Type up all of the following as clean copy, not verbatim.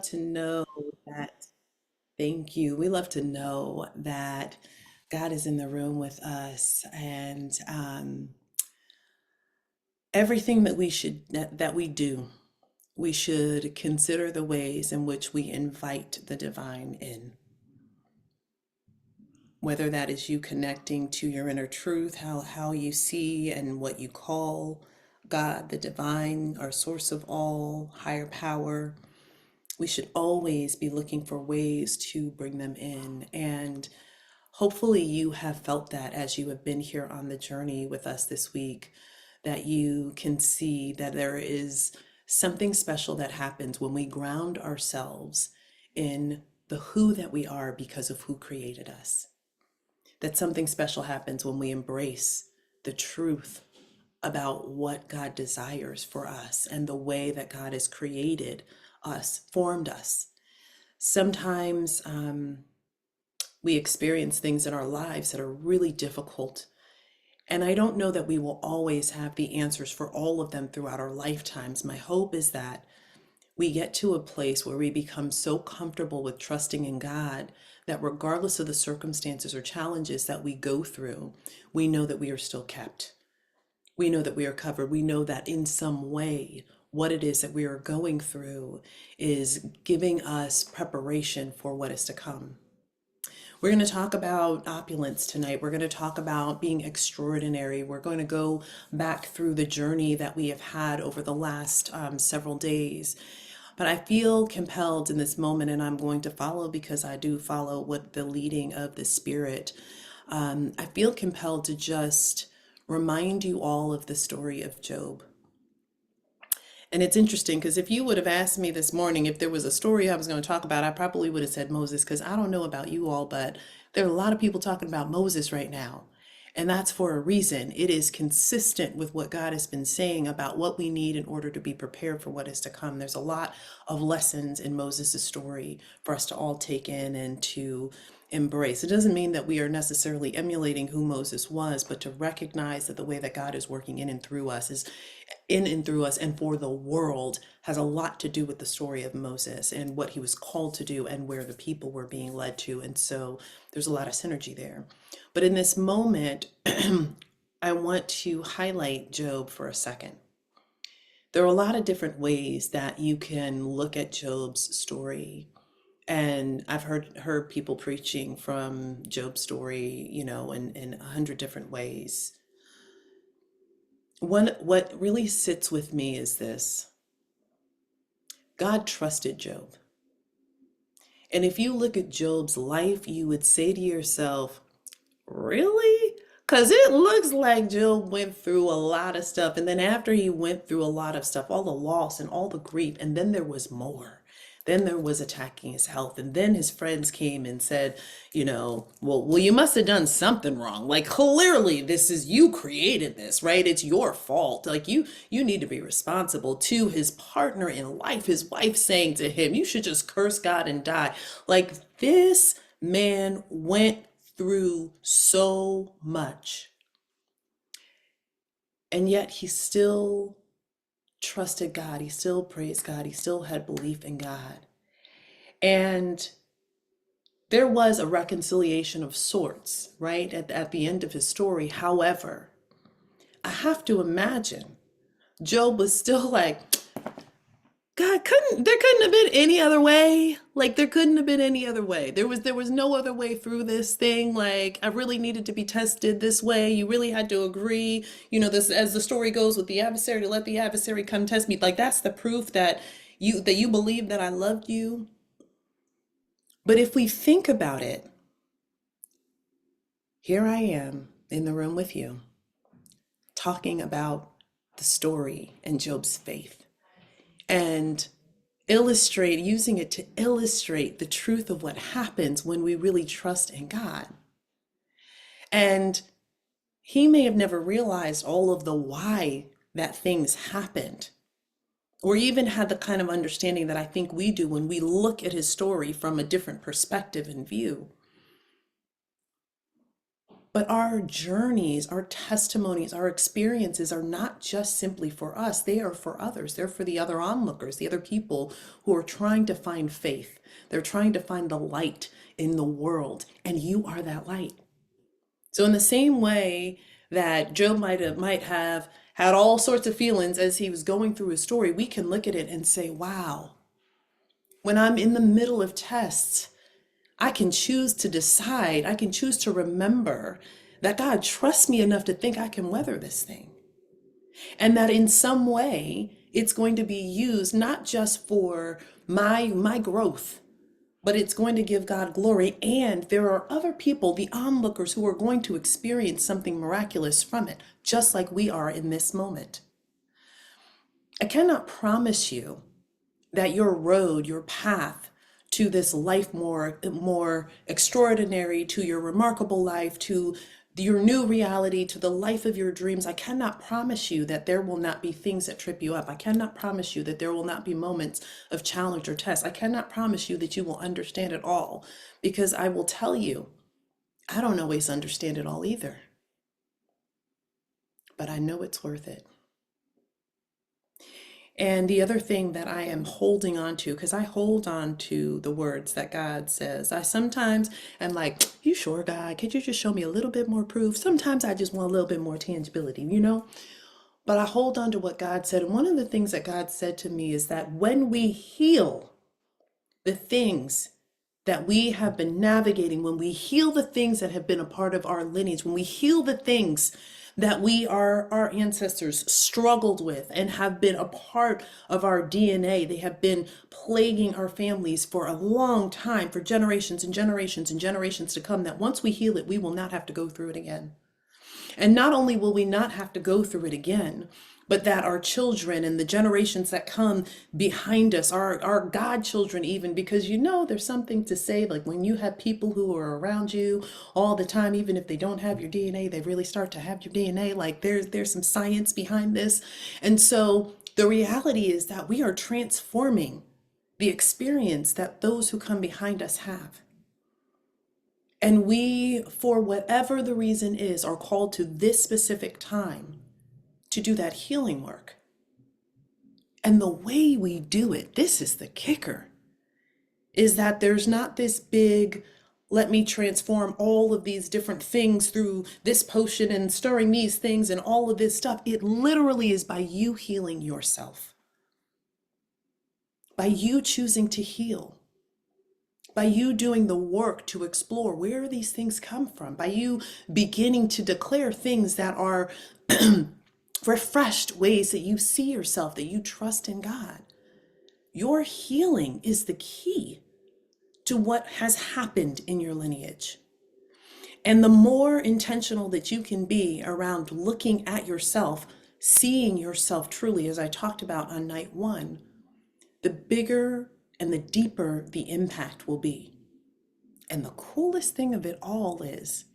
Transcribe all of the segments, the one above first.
To know that, thank you. We love to know that God is in the room with us, and everything that we do, we should consider the ways in which we invite the divine in. Whether that is you connecting to your inner truth, how you see and what you call God, the divine, our source of all, higher power. We should always be looking for ways to bring them in. And hopefully, you have felt that as you have been here on the journey with us this week, that you can see that there is something special that happens when we ground ourselves in the who that we are because of who created us. That something special happens when we embrace the truth about what God desires for us and the way that God has created us, formed us. Sometimes we experience things in our lives that are really difficult. And I don't know that we will always have the answers for all of them throughout our lifetimes. My hope is that we get to a place where we become so comfortable with trusting in God that regardless of the circumstances or challenges that we go through, we know that we are still kept. We know that we are covered. We know that in some way, what it is that we are going through is giving us preparation for what is to come. We're going to talk about opulence tonight. We're going to talk about being extraordinary. We're going to go back through the journey that we have had over the last several days. But I feel compelled in this moment, and I'm going to follow because I do follow what the leading of the Spirit. I feel compelled to just remind you all of the story of Job. And it's interesting because if you would have asked me this morning if there was a story I was going to talk about, I probably would have said Moses because I don't know about you all, but there are a lot of people talking about Moses right now. And that's for a reason. It is consistent with what God has been saying about what we need in order to be prepared for what is to come. There's a lot of lessons in Moses' story for us to all take in and to embrace. It doesn't mean that we are necessarily emulating who Moses was, but to recognize that the way that God is working in and through us and for the world has a lot to do with the story of Moses and what he was called to do and where the people were being led to. And so there's a lot of synergy there. But in this moment, I want to highlight Job for a second. There are a lot of different ways that you can look at Job's story. And I've heard people preaching from Job's story, in 100 different ways. What really sits with me is this. God trusted Job. And if you look at Job's life, you would say to yourself, really? Because it looks like Job went through a lot of stuff. And then after he went through a lot of stuff, all the loss and all the grief, and then there was more. Then there was attacking his health. And then his friends came and said, well, you must have done something wrong. Like clearly this is you created this, right? It's your fault. Like you need to be responsible. To his partner in life, his wife saying to him, you should just curse God and die. Like this man went through so much. And yet he still trusted God. He still praised God. He still had belief in God. And there was a reconciliation of sorts, right, at the end of his story. However, I have to imagine Job was still like, God, there couldn't have been any other way. Like there couldn't have been any other way. There was no other way through this thing. Like I really needed to be tested this way. You really had to agree, this as the story goes with the adversary to let the adversary come test me. Like that's the proof that you believe that I loved you. But if we think about it, here I am in the room with you talking about the story and Job's faith. And using it to illustrate the truth of what happens when we really trust in God. And he may have never realized all of the why that things happened, or even had the kind of understanding that I think we do when we look at his story from a different perspective and view. But our journeys, our testimonies, our experiences are not just simply for us, they are for others. They're for the other onlookers, the other people who are trying to find faith. They're trying to find the light in the world, and you are that light. So in the same way that Job might have had all sorts of feelings as he was going through his story, we can look at it and say, wow, when I'm in the middle of tests, I can choose to decide, I can choose to remember that God trusts me enough to think I can weather this thing. And that in some way, it's going to be used not just for my growth, but it's going to give God glory. And there are other people, the onlookers, who are going to experience something miraculous from it, just like we are in this moment. I cannot promise you that your road, your path to this life more extraordinary, to your remarkable life, to your new reality, to the life of your dreams, I cannot promise you that there will not be things that trip you up. I cannot promise you that there will not be moments of challenge or test. I cannot promise you that you will understand it all, because I will tell you, I don't always understand it all either, but I know it's worth it. And the other thing that I am holding on to, because I hold on to the words that God says, I sometimes am like, you sure, God? Could you just show me a little bit more proof? Sometimes I just want a little bit more tangibility, you know? But I hold on to what God said. And one of the things that God said to me is that when we heal the things that we have been navigating, when we heal the things that have been a part of our lineage, when we heal the things that our ancestors struggled with and have been a part of our DNA, they have been plaguing our families for a long time, for generations and generations and generations to come, that once we heal it, we will not have to go through it again. And not only will we not have to go through it again, but that our children and the generations that come behind us, our godchildren even, because there's something to say, like when you have people who are around you all the time, even if they don't have your DNA, they really start to have your DNA. Like there's some science behind this. And so the reality is that we are transforming the experience that those who come behind us have. And we, for whatever the reason is, are called to this specific time to do that healing work. And the way we do it, this is the kicker, is that there's not this big, let me transform all of these different things through this potion and stirring these things and all of this stuff. It literally is by you healing yourself, by you choosing to heal, by you doing the work to explore where these things come from, by you beginning to declare things that are refreshed ways that you see yourself, that you trust in God. Your healing is the key to what has happened in your lineage. And the more intentional that you can be around looking at yourself, seeing yourself truly, as I talked about on night one, the bigger and the deeper the impact will be. And the coolest thing of it all is,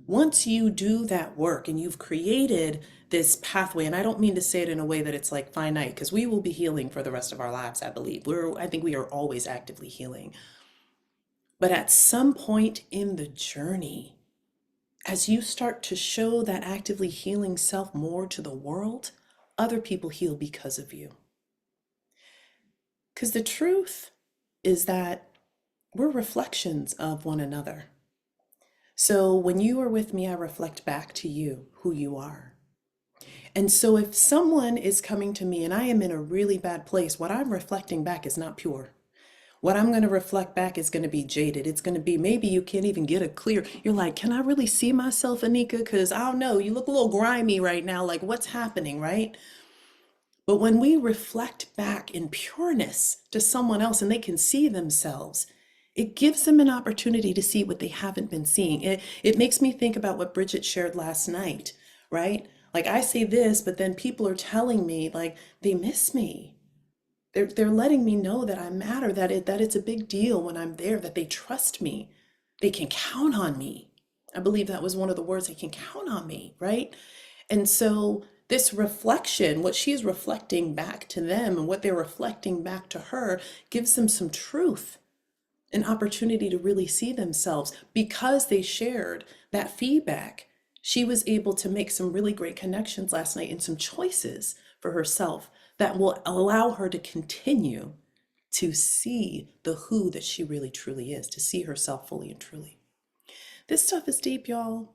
once you do that work and you've created this pathway, and I don't mean to say it in a way that it's like finite, because we will be healing for the rest of our lives, I believe. I think we are always actively healing. But at some point in the journey, as you start to show that actively healing self more to the world, other people heal because of you. Because the truth is that we're reflections of one another. So when you are with me, I reflect back to you who you are. And so if someone is coming to me and I am in a really bad place, what I'm reflecting back is not pure. What I'm going to reflect back is going to be jaded. It's going to be, maybe you can't even get a clear, you're like, can I really see myself, Anika? Because I don't know, you look a little grimy right now, like what's happening, right? But when we reflect back in pureness to someone else and they can see themselves, it gives them an opportunity to see what they haven't been seeing. It makes me think about what Bridget shared last night, right? Like I say this, but then people are telling me like they miss me. They're letting me know that I matter, that it's a big deal when I'm there, that they trust me. They can count on me. I believe that was one of the words, they can count on me, right? And so this reflection, what she's reflecting back to them and what they're reflecting back to her, gives them some truth. an opportunity to really see themselves because they shared that feedback. She was able to make some really great connections last night and some choices for herself that will allow her to continue to see the who that she really truly is, to see herself fully and truly. This stuff is deep, y'all.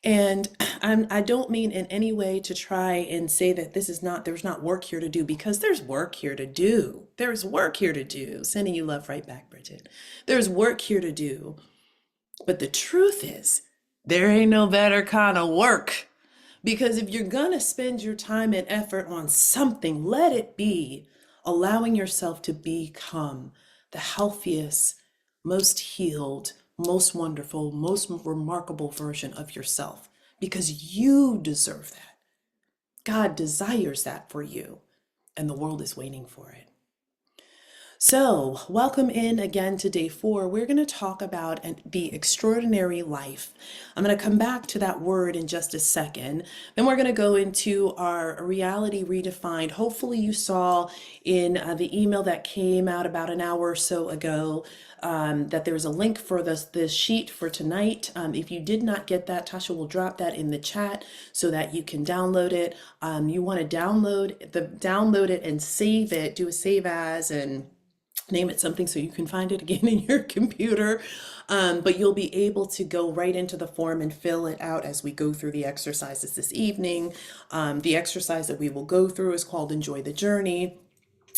And I don't mean in any way to try and say that there's not work here to do, because there's work here to do. There's work here to do. Sending you love right back, Bridget. There's work here to do. But the truth is, there ain't no better kind of work. Because if you're gonna spend your time and effort on something, let it be allowing yourself to become the healthiest, most healed, most wonderful, most remarkable version of yourself. Because you deserve that. God desires that for you, and the world is waiting for it. So, welcome in again to day 4. We're going to talk about the extraordinary life. I'm going to come back to that word in just a second. Then we're going to go into our reality redefined. Hopefully, you saw in the email that came out about an hour or so ago that there's a link for this sheet for tonight. If you did not get that, Tasha will drop that in the chat so that you can download it. You want to download it and save it, do a save as, and name it something so you can find it again in your computer. But you'll be able to go right into the form and fill it out as we go through the exercises this evening. The exercise that we will go through is called Enjoy the Journey.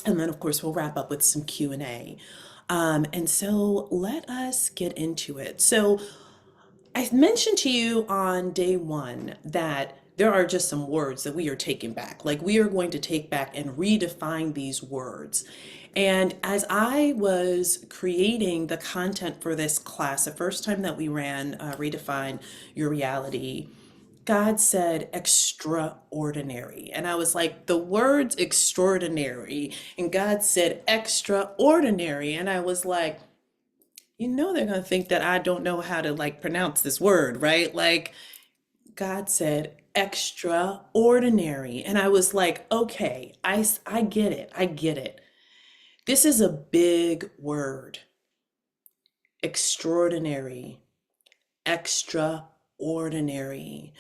And then, of course, we'll wrap up with some Q&A. And so let us get into it. So I mentioned to you on day 1 that there are just some words that we are taking back. Like, we are going to take back and redefine these words. And as I was creating the content for this class, the first time that we ran Redefine Your Reality, God said extraordinary. And I was like, the word's extraordinary. And God said extraordinary. And I was like, they're going to think that I don't know how to pronounce this word, right? Like, God said extraordinary. And I was like, okay, I get it. I get it. This is a big word. Extraordinary. Extraordinary.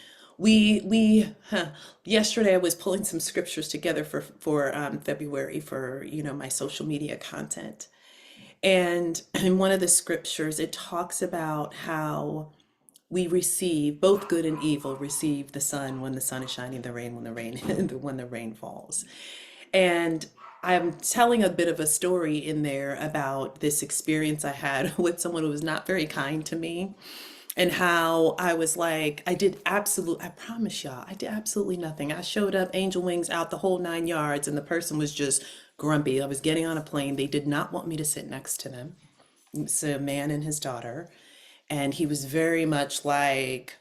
Yesterday I was pulling some scriptures together for February for my social media content. And in one of the scriptures, it talks about how we receive both good and evil, receive the sun when the sun is shining, the rain when the rain when the rain falls. And I'm telling a bit of a story in there about this experience I had with someone who was not very kind to me, and how I was like, I promise y'all, I did absolutely nothing. I showed up, angel wings out, the whole 9 yards, and the person was just grumpy. I was getting on a plane. They did not want me to sit next to them. It's a man and his daughter. And he was very much like,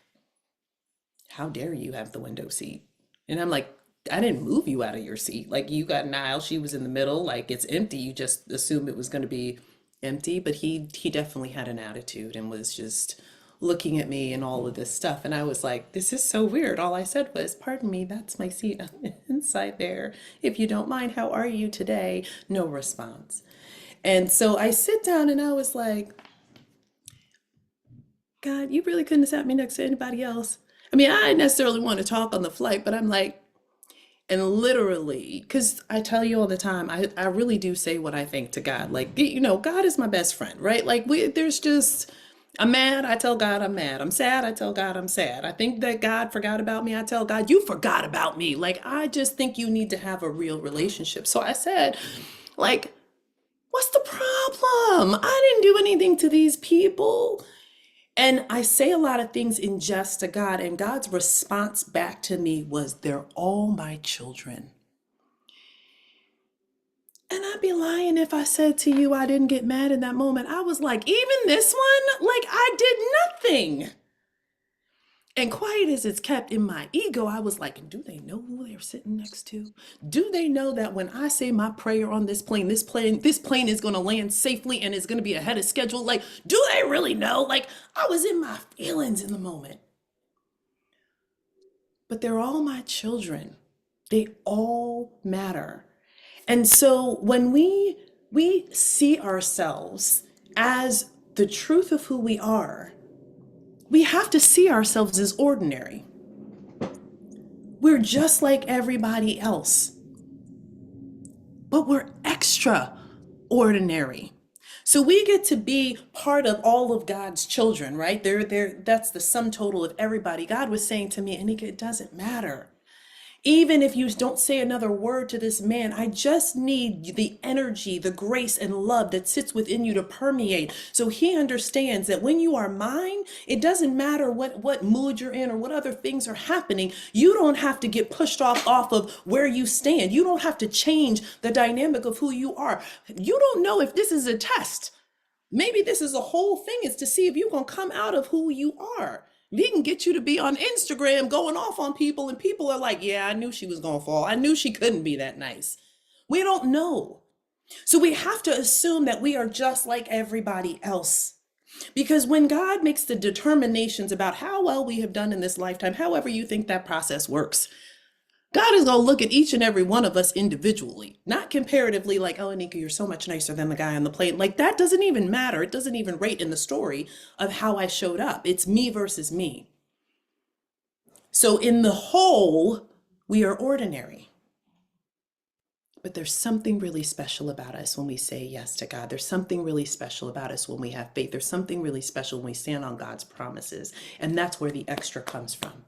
how dare you have the window seat? And I'm like, I didn't move you out of your seat. Like, you got an aisle, she was in the middle, like it's empty. You just assumed it was going to be empty. But he definitely had an attitude and was just looking at me and all of this stuff. And I was like, this is so weird. All I said was, pardon me, that's my seat inside there. If you don't mind, how are you today? No response. And so I sit down and I was like, God, you really couldn't have sat me next to anybody else. I mean, I didn't necessarily want to talk on the flight, but I'm like, and literally, because I tell you all the time, I really do say what I think to God. Like, God is my best friend, right? Like, I'm mad, I tell God I'm mad. I'm sad, I tell God I'm sad. I think that God forgot about me, I tell God, you forgot about me. Like, I just think you need to have a real relationship. So I said, like, what's the problem? I didn't do anything to these people. And I say a lot of things in jest to God, and God's response back to me was, they're all my children. And I'd be lying if I said to you I didn't get mad in that moment. I was like, even this one? Like, I did nothing. And quiet as it's kept in my ego, I was like, do they know who they're sitting next to? Do they know that when I say my prayer on this plane is going to land safely and is going to be ahead of schedule? Like, do they really know? Like, I was in my feelings in the moment. But they're all my children. They all matter. And so when we see ourselves as the truth of who we have to see ourselves as ordinary. We're just like everybody else, but we're extraordinary. So we get to be part of all of God's children, right? That's the sum total of everybody. God was saying to me, Anika, it doesn't matter. Even if you don't say another word to this man, I just need the energy, the grace, and love that sits within you to permeate. So he understands that when you are mine, it doesn't matter what mood you're in or what other things are happening. You don't have to get pushed off of where you stand. You don't have to change the dynamic of who you are. You don't know if this is a test. Maybe this is a whole thing, is to see if you're going to come out of who you are. He can get you to be on Instagram going off on people, and people are like, yeah, I knew she was going to fall. I knew she couldn't be that nice. We don't know. So we have to assume that we are just like everybody else. Because when God makes the determinations about how well we have done in this lifetime, however you think that process works, God is going to look at each and every one of us individually, not comparatively, like, oh, Anika, you're so much nicer than the guy on the plate. Like, that doesn't even matter. It doesn't even rate in the story of how I showed up. It's me versus me. So, in the whole, we are ordinary. But there's something really special about us when we say yes to God. There's something really special about us when we have faith. There's something really special when we stand on God's promises. And that's where the extra comes from.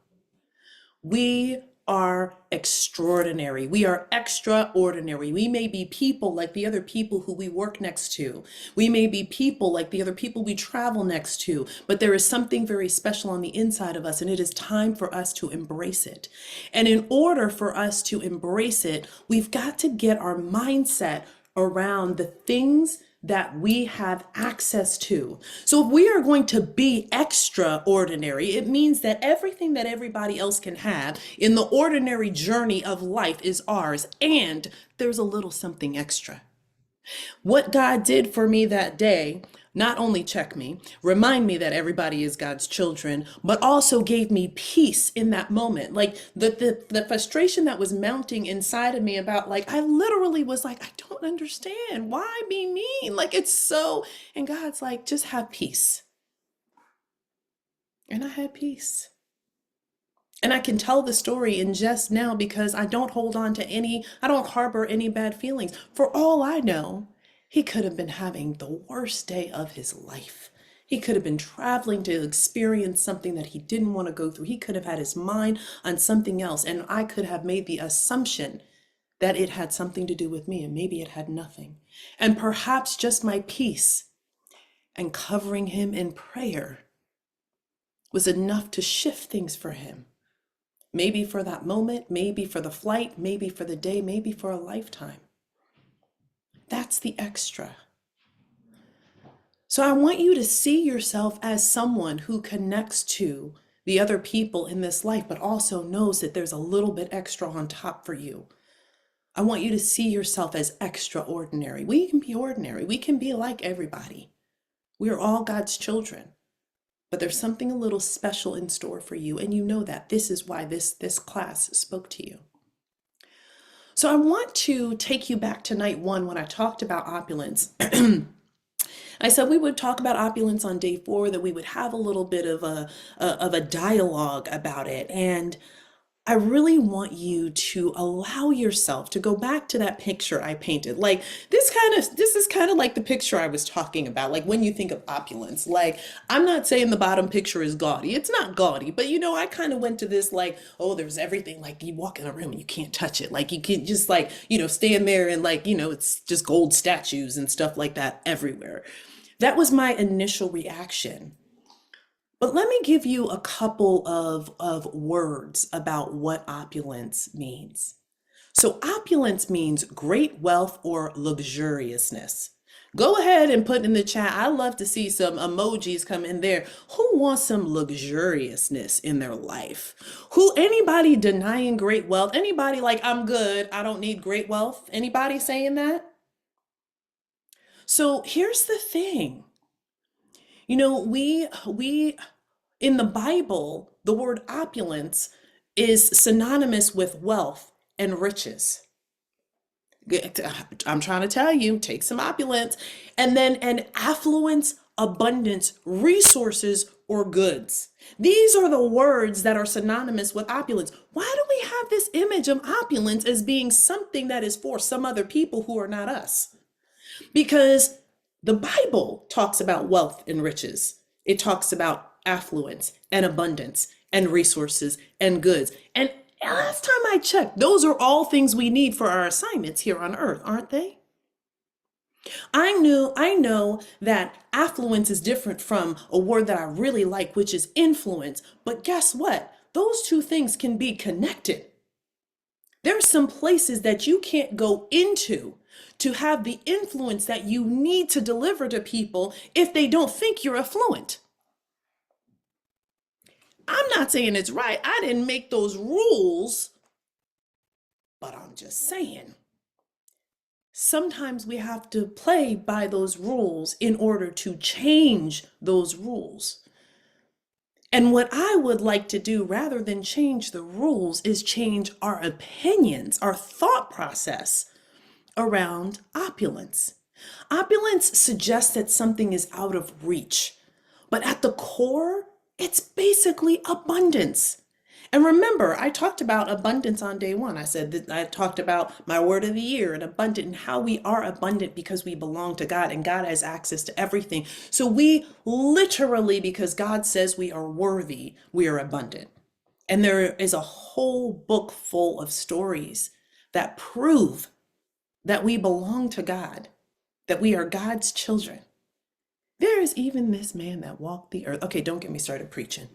We are extraordinary. We are extraordinary. We may be people like the other people who we work next to. We may be people like the other people we travel next to, but there is something very special on the inside of us, and it is time for us to embrace it. And in order for us to embrace it, we've got to get our mindset around the things that we have access to. So if we are going to be extraordinary, it means that everything that everybody else can have in the ordinary journey of life is ours, and there's a little something extra. What God did for me that day not only check me, remind me that everybody is God's children, but also gave me peace in that moment. Like the frustration that was mounting inside of me about, like, I literally was like, I don't understand. Why be mean? Like, it's so, and God's like, just have peace. And I had peace. And I can tell the story in just now because I don't hold on to I don't harbor any bad feelings. For all I know, he could have been having the worst day of his life. He could have been traveling to experience something that he didn't want to go through. He could have had his mind on something else. And I could have made the assumption that it had something to do with me, and maybe it had nothing. And perhaps just my peace and covering him in prayer was enough to shift things for him. Maybe for that moment, maybe for the flight, maybe for the day, maybe for a lifetime. That's the extra. So I want you to see yourself as someone who connects to the other people in this life, but also knows that there's a little bit extra on top for you. I want you to see yourself as extraordinary. We can be ordinary. We can be like everybody. We are all God's children. But there's something a little special in store for you, and you know that. This is why this class spoke to you. So I want to take you back to night one when I talked about opulence. I said we would talk about opulence on day 4, that we would have a little bit of a dialogue about it. And I really want you to allow yourself to go back to that picture I painted. Like, this is kind of like the picture I was talking about. Like, when you think of opulence, like, I'm not saying the bottom picture is gaudy. It's not gaudy, but I kind of went to this, like, oh, there's everything. Like, you walk in a room and you can't touch it. Like, you can just, like, stand there and, like, it's just gold statues and stuff like that everywhere. That was my initial reaction. But let me give you a couple of words about what opulence means. So opulence means great wealth or luxuriousness. Go ahead and put in the chat. I love to see some emojis come in there. Who wants some luxuriousness in their life? Anybody denying great wealth? Anybody like, I'm good, I don't need great wealth? Anybody saying that? So here's the thing. We in the Bible, the word opulence is synonymous with wealth and riches. I'm trying to tell you, take some opulence. And then an affluence, abundance, resources, or goods. These are the words that are synonymous with opulence. Why do we have this image of opulence as being something that is for some other people who are not us? Because the Bible talks about wealth and riches. It talks about affluence and abundance and resources and goods. And last time I checked, those are all things we need for our assignments here on earth, aren't they? I know that affluence is different from a word that I really like, which is influence. But guess what? Those two things can be connected. There are some places that you can't go into to have the influence that you need to deliver to people if they don't think you're affluent. I'm not saying it's right. I didn't make those rules, but I'm just saying. Sometimes we have to play by those rules in order to change those rules. And what I would like to do rather than change the rules is change our opinions, our thought process around opulence. Opulence suggests that something is out of reach, but at the core, it's basically abundance. And remember, I talked about abundance on day one. I said that I talked about my word of the year and abundant and how we are abundant because we belong to God and God has access to everything. So we literally, because God says we are worthy, we are abundant. And there is a whole book full of stories that prove that we belong to God, that we are God's children. There is even this man that walked the earth. Okay, don't get me started preaching.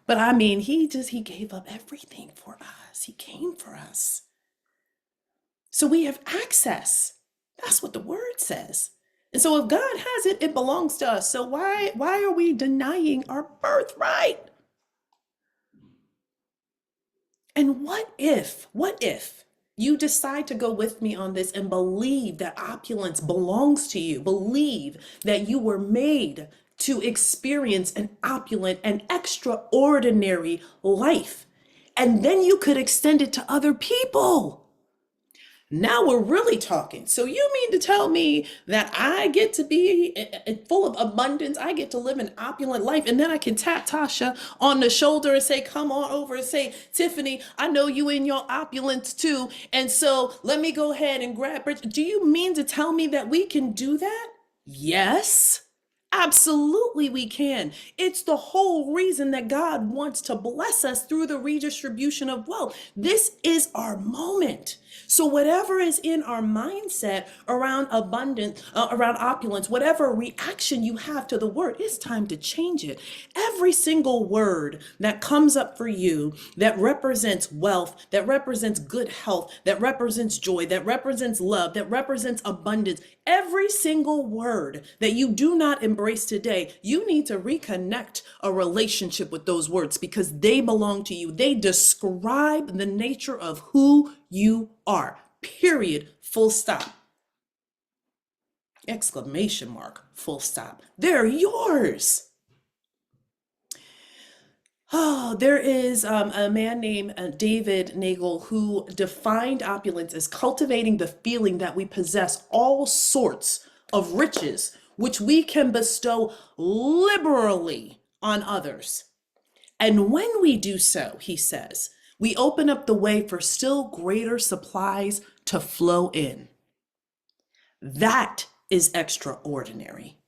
But I mean, he gave up everything for us. He came for us. So we have access. That's what the word says. And so if God has it, it belongs to us. So why are we denying our birthright? And what if you decide to go with me on this and believe that opulence belongs to you, believe that you were made to experience an opulent and extraordinary life, and then you could extend it to other people. Now we're really talking. So you mean to tell me that I get to be full of abundance? I get to live an opulent life, and then I can tap Tasha on the shoulder and say, "Come on over," and say, "Tiffany, I know you in your opulence too, and so let me go ahead and grab her." Do you mean to tell me that we can do that? Yes. Absolutely, we can. It's the whole reason that God wants to bless us through the redistribution of wealth. This is our moment. So, whatever is in our mindset around abundance, around opulence, whatever reaction you have to the word, it's time to change it. Every single word that comes up for you that represents wealth, that represents good health, that represents joy, that represents love, that represents abundance, every single word that you do not embrace today, you need to reconnect a relationship with those words because they belong to you. They describe the nature of who you are. Period. Full stop. Exclamation mark. Full stop. They're yours. Oh, there is a man named David Nagel who defined opulence as cultivating the feeling that we possess all sorts of riches, which we can bestow liberally on others. And when we do so, he says, we open up the way for still greater supplies to flow in. That is extraordinary.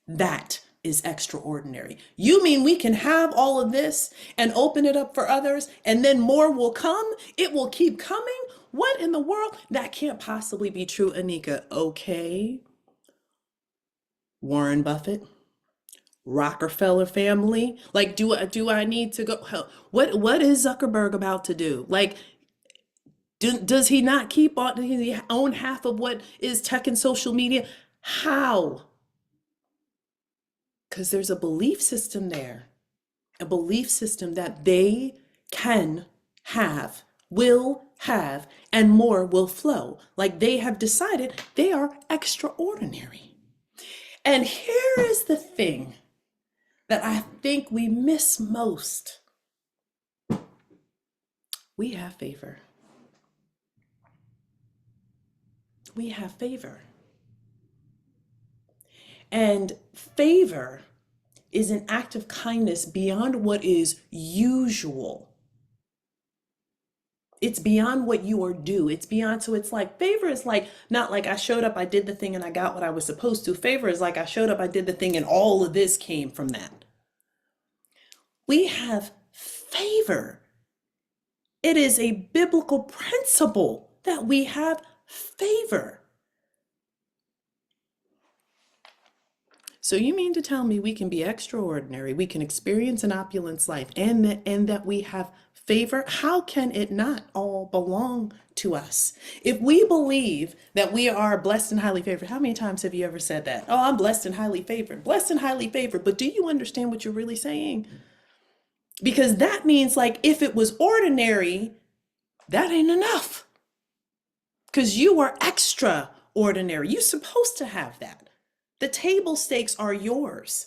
That is extraordinary. You mean we can have all of this and open it up for others and then more will come? It will keep coming? What in the world? That can't possibly be true, Anika. Okay. Warren Buffett, Rockefeller family. Like, do I need to go? What is Zuckerberg about to do? Like, does he not keep on? Does he own half of what is tech and social media? How? Because there's a belief system there, a belief system that they can have, will have, and more will flow. Like they have decided they are extraordinary. And here is the thing that I think we miss most. We have favor. we have favor. And favor is an act of kindness beyond what is usual. It's beyond what you are due. It's beyond, so it's like favor is like, not like I showed up, I did the thing, and I got what I was supposed to. Favor is like I showed up, I did the thing, and all of this came from that. We have favor. It is a biblical principle that we have favor. So you mean to tell me we can be extraordinary, we can experience an opulence life, and that we have favor? How can it not all belong to us? If we believe that we are blessed and highly favored, how many times have you ever said that? Oh, I'm blessed and highly favored, blessed and highly favored. But do you understand what you're really saying? Because that means, like, if it was ordinary, that ain't enough. Because you are extraordinary. You're supposed to have that. The table stakes are yours.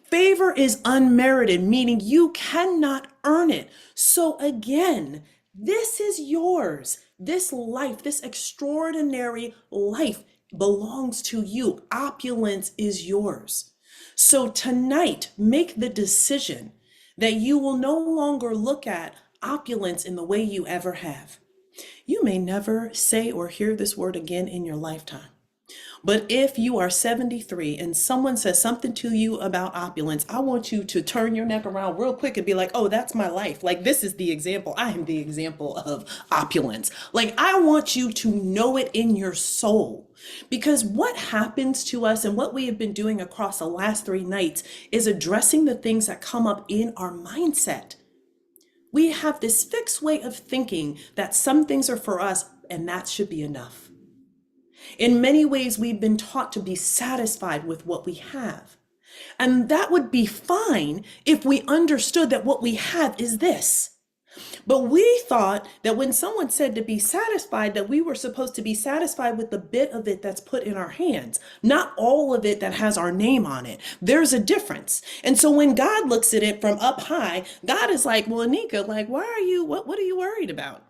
Favor is unmerited, meaning you cannot earn it. So again, this is yours. This life, this extraordinary life belongs to you. Opulence is yours. So tonight, make the decision that you will no longer look at opulence in the way you ever have. You may never say or hear this word again in your lifetime. But if you are 73 and someone says something to you about opulence, I want you to turn your neck around real quick and be like, oh, that's my life. Like, this is the example. I am the example of opulence. Like, I want you to know it in your soul. Because what happens to us and what we have been doing across the last 3 nights is addressing the things that come up in our mindset. We have this fixed way of thinking that some things are for us and that should be enough. In many ways, we've been taught to be satisfied with what we have. And that would be fine if we understood that what we have is this. But we thought that when someone said to be satisfied, that we were supposed to be satisfied with the bit of it that's put in our hands, not all of it that has our name on it. There's a difference. And so when God looks at it from up high, God is like, well, Anika, like, what are you worried about?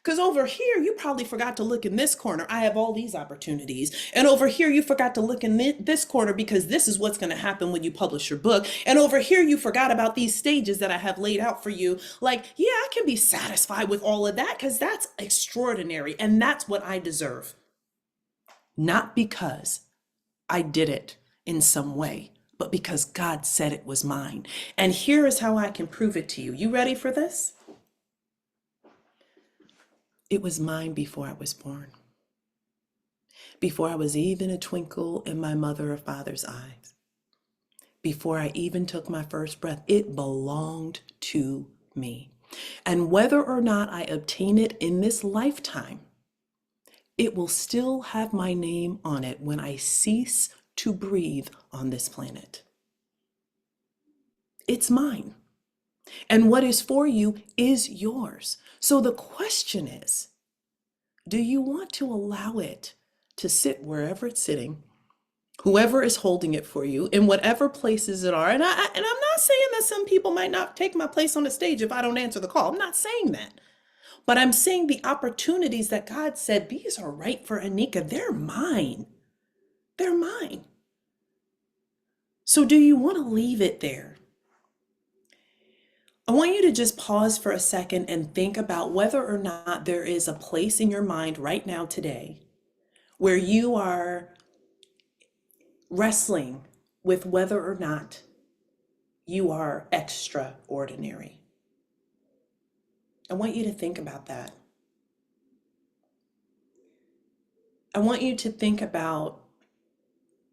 Because over here, you probably forgot to look in this corner. I have all these opportunities. And over here, you forgot to look in this corner because this is what's going to happen when you publish your book. And over here, you forgot about these stages that I have laid out for you. Like, yeah, I can be satisfied with all of that because that's extraordinary. And that's what I deserve. Not because I did it in some way, but because God said it was mine. And here is how I can prove it to you. You ready for this? It was mine before I was born, before I was even a twinkle in my mother or father's eyes, before I even took my first breath. It belonged to me. And whether or not I obtain it in this lifetime, it will still have my name on it when I cease to breathe on this planet. It's mine. And what is for you is yours. So the question is, do you want to allow it to sit wherever it's sitting, whoever is holding it for you, in whatever places it are? And I'm not saying that some people might not take my place on the stage if I don't answer the call. I'm not saying that. But I'm saying the opportunities that God said, these are right for Anika. They're mine. They're mine. So do you want to leave it there? I want you to just pause for a second and think about whether or not there is a place in your mind right now today where you are wrestling with whether or not you are extraordinary. I want you to think about that. I want you to think about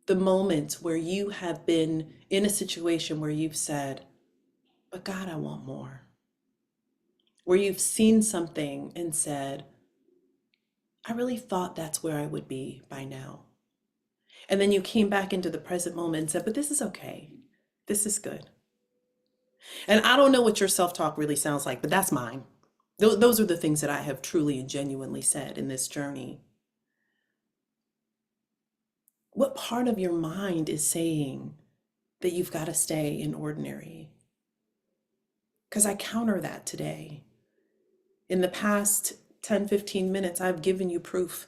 the moments where you have been in a situation where you've said, but God, I want more. Where you've seen something and said, I really thought that's where I would be by now. And then you came back into the present moment and said, but this is okay. This is good. And I don't know what your self-talk really sounds like, but that's mine. Those are the things that I have truly and genuinely said in this journey. What part of your mind is saying that you've got to stay in ordinary? Because I counter that today. In the past 10, 15 minutes, I've given you proof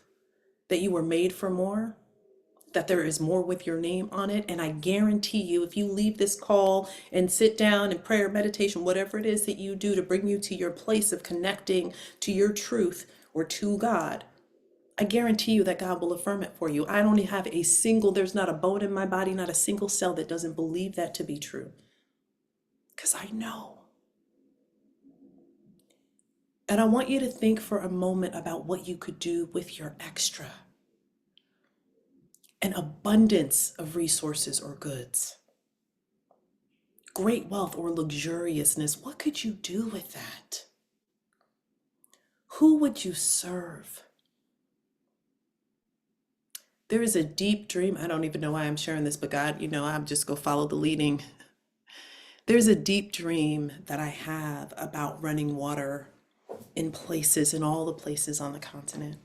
that you were made for more, that there is more with your name on it. And I guarantee you, if you leave this call and sit down in prayer, meditation, whatever it is that you do to bring you to your place of connecting to your truth or to God, I guarantee you that God will affirm it for you. I don't have a single, there's not a bone in my body, not a single cell that doesn't believe that to be true. Because I know. And I want you to think for a moment about what you could do with your extra, an abundance of resources or goods, great wealth or luxuriousness. What could you do with that? Who would you serve? There is a deep dream. I don't even know why I'm sharing this, but God, I'm just go follow the leading. There's a deep dream that I have about running water in all the places on the continent.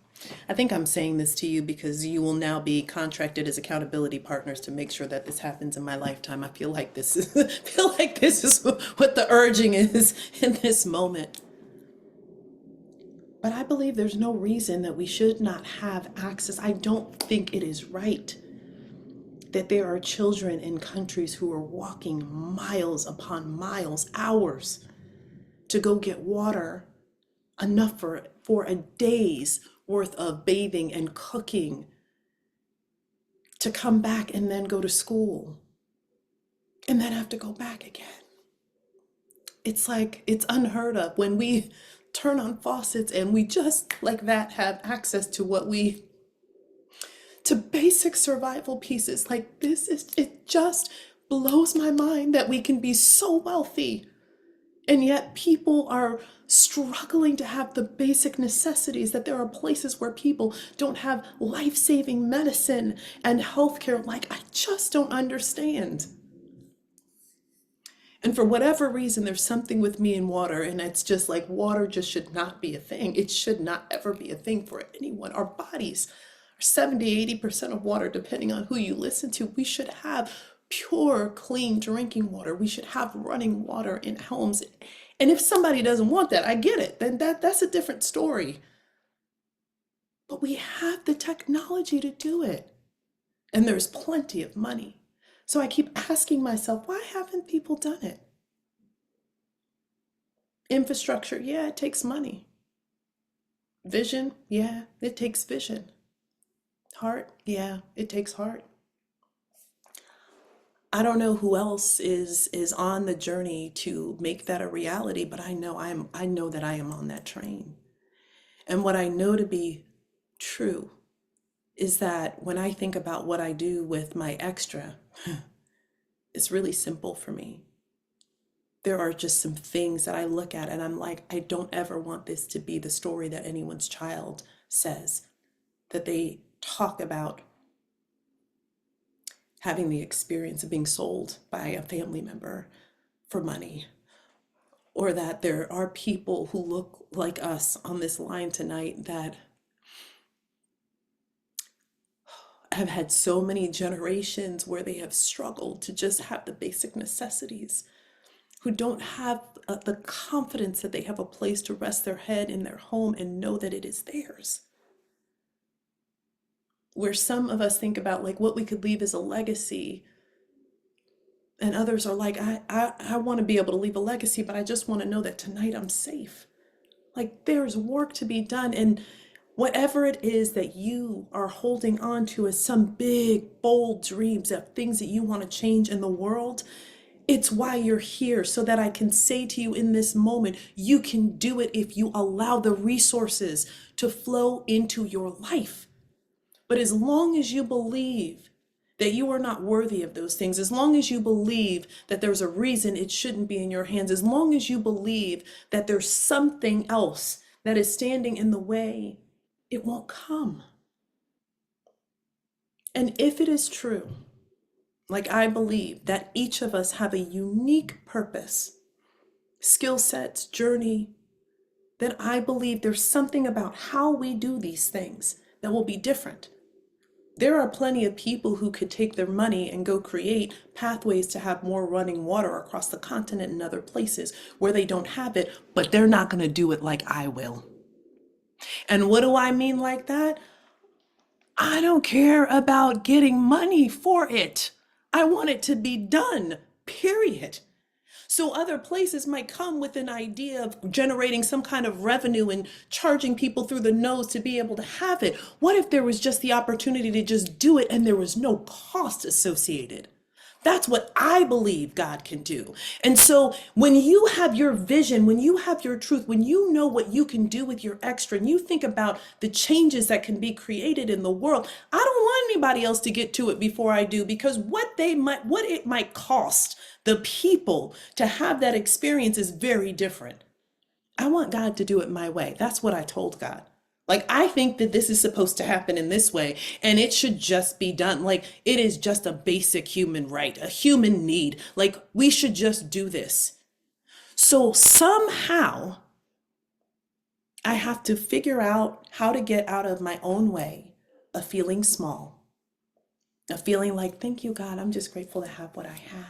I think I'm saying this to you because you will now be contracted as accountability partners to make sure that this happens in my lifetime. I feel like this is what the urging is in this moment. But I believe there's no reason that we should not have access. I don't think it is right that there are children in countries who are walking miles upon miles, hours, to go get water enough for a day's worth of bathing and cooking, to come back and then go to school and then have to go back again. It's like, it's unheard of when we turn on faucets and we just like that have access to basic survival pieces. Like it just blows my mind that we can be so wealthy and yet people are struggling to have the basic necessities, that there are places where people don't have life-saving medicine and healthcare. Like, I just don't understand. And for whatever reason, there's something with me in water, and it's just like water just should not be a thing. It should not ever be a thing for anyone. Our bodies are 70, 80% of water, depending on who you listen to. We should have pure, clean drinking water. We should have running water in homes. And if somebody doesn't want that, I get it. Then that's a different story. But we have the technology to do it. And there's plenty of money. So I keep asking myself, why haven't people done it? Infrastructure, yeah, it takes money. Vision, yeah, it takes vision. Heart, yeah, it takes heart. I don't know who else is on the journey to make that a reality, but I know that I am on that train. And what I know to be true is that when I think about what I do with my extra, it's really simple for me. There are just some things that I look at and I'm like, I don't ever want this to be the story that anyone's child says, that they talk about having the experience of being sold by a family member for money, or that there are people who look like us on this line tonight that have had so many generations where they have struggled to just have the basic necessities, who don't have the confidence that they have a place to rest their head in their home and know that it is theirs. Where some of us think about like what we could leave as a legacy, and others are like, I want to be able to leave a legacy, but I just want to know that tonight I'm safe. Like there's work to be done. And whatever it is that you are holding on to as some big, bold dreams of things that you want to change in the world, it's why you're here, so that I can say to you in this moment, you can do it if you allow the resources to flow into your life. But as long as you believe that you are not worthy of those things, as long as you believe that there's a reason it shouldn't be in your hands, as long as you believe that there's something else that is standing in the way, it won't come. And if it is true, like I believe that each of us have a unique purpose, skill sets, journey, then I believe there's something about how we do these things that will be different. There are plenty of people who could take their money and go create pathways to have more running water across the continent and other places where they don't have it, but they're not going to do it like I will. And what do I mean like that? I don't care about getting money for it. I want it to be done, period. So other places might come with an idea of generating some kind of revenue and charging people through the nose to be able to have it. What if there was just the opportunity to just do it and there was no cost associated? That's what I believe God can do. And so when you have your vision, when you have your truth, when you know what you can do with your extra, and you think about the changes that can be created in the world, I don't want anybody else to get to it before I do, because what it might cost the people to have that experience is very different. I want God to do it my way. That's what I told God. Like, I think that this is supposed to happen in this way, and it should just be done. Like, it is just a basic human right, a human need. Like, we should just do this. So somehow I have to figure out how to get out of my own way of feeling small, of feeling like, thank you, God, I'm just grateful to have what I have.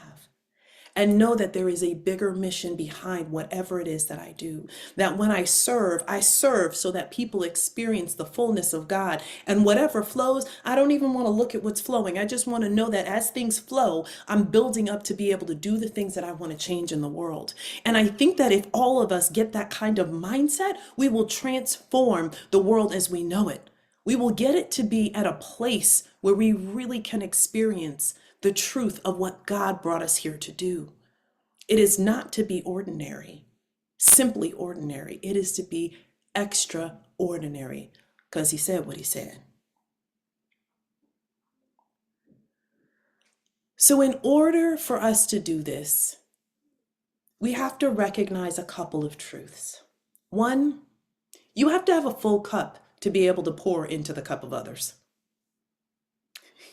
And know that there is a bigger mission behind whatever it is that I do. That when I serve so that people experience the fullness of God. And whatever flows, I don't even want to look at what's flowing. I just want to know that as things flow, I'm building up to be able to do the things that I want to change in the world. And I think that if all of us get that kind of mindset, we will transform the world as we know it. We will get it to be at a place where we really can experience the truth of what God brought us here to do. It is not to be ordinary, simply ordinary. It is to be extraordinary, because he said what he said. So in order for us to do this, we have to recognize a couple of truths. One, you have to have a full cup to be able to pour into the cup of others.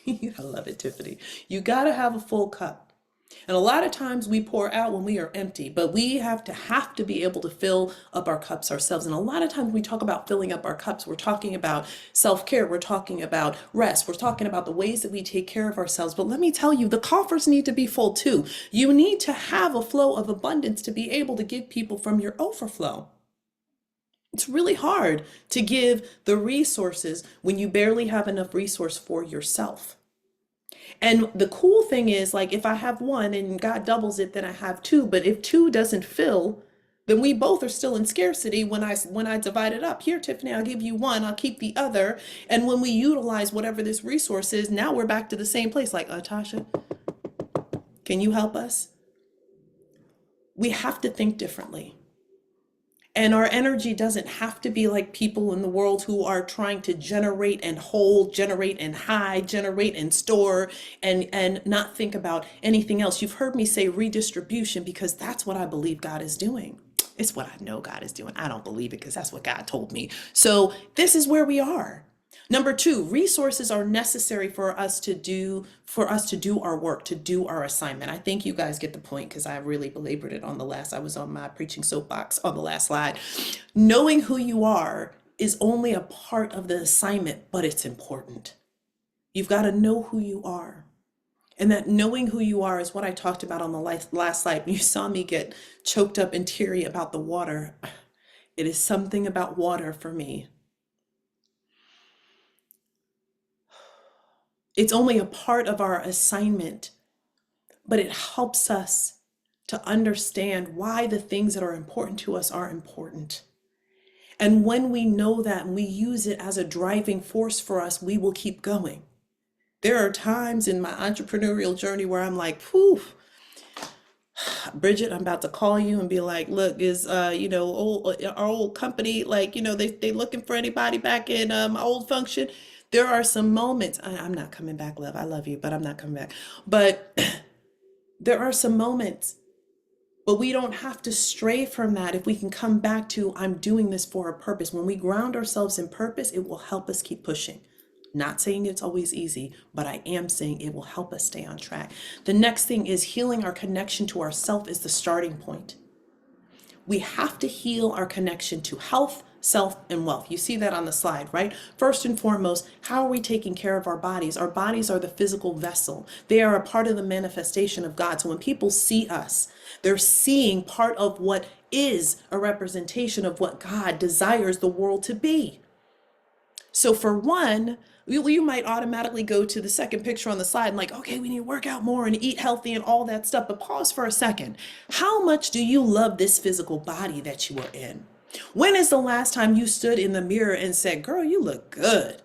I love it, Tiffany. You got to have a full cup. And a lot of times we pour out when we are empty, but we have to be able to fill up our cups ourselves. And a lot of times when we talk about filling up our cups, we're talking about self-care, we're talking about rest, we're talking about the ways that we take care of ourselves. But let me tell you, the coffers need to be full too. You need to have a flow of abundance to be able to give people from your overflow. It's really hard to give the resources when you barely have enough resource for yourself. And the cool thing is, like, if I have one and God doubles it, then I have two. But if two doesn't fill, then we both are still in scarcity when I divide it up. Here, Tiffany, I'll give you one, I'll keep the other. And when we utilize whatever this resource is, now we're back to the same place. Like, Tasha, can you help us? We have to think differently. And our energy doesn't have to be like people in the world who are trying to generate and hold, generate and hide, generate and store, and not think about anything else. You've heard me say redistribution, because that's what I believe God is doing. It's what I know God is doing. I don't believe it because that's what God told me. So this is where we are. Number two, resources are necessary for us to do our work, to do our assignment. I think you guys get the point, because I really belabored it on the last, I was on my preaching soapbox on the last slide. Knowing who you are is only a part of the assignment, but it's important. You've got to know who you are. And that knowing who you are is what I talked about on the last slide. When you saw me get choked up and teary about the water, it is something about water for me. It's only a part of our assignment, but it helps us to understand why the things that are important to us are important. And when we know that and we use it as a driving force for us, we will keep going. There are times in my entrepreneurial journey where I'm like, whew, Bridget, I'm about to call you and be like, look, is our old company, like, they looking for anybody back in my old function. There are some moments, I'm not coming back, love. I love you, but I'm not coming back. But there are some moments, but we don't have to stray from that if we can come back to, I'm doing this for a purpose. When we ground ourselves in purpose, it will help us keep pushing. Not saying it's always easy, but I am saying it will help us stay on track. The next thing is healing our connection to ourself is the starting point. We have to heal our connection to health, self, and wealth. You see that on the slide, right? First and foremost, how are we taking care of our bodies? Our bodies are the physical vessel. They are a part of the manifestation of God. So when people see us, they're seeing part of what is a representation of what God desires the world to be. So for one, you might automatically go to the second picture on the side and like, okay, we need to work out more and eat healthy and all that stuff. But pause for a second. How much do you love this physical body that you are in? When is the last time you stood in the mirror and said, girl, you look good?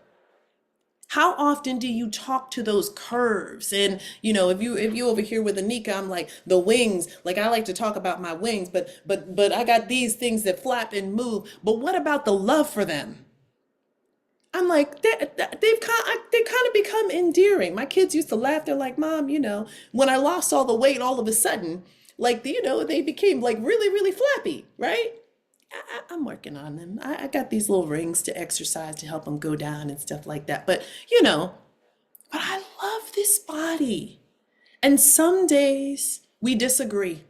How often do you talk to those curves? And if you over here with Anika, I'm like the wings. Like I like to talk about my wings, but I got these things that flap and move. But what about the love for them? I'm like they kind of become endearing. My kids used to laugh. They're like, Mom, when I lost all the weight, all of a sudden, like they became like really really flappy, right? I'm working on them. I got these little rings to exercise to help them go down and stuff like that. But I love this body. And some days we disagree.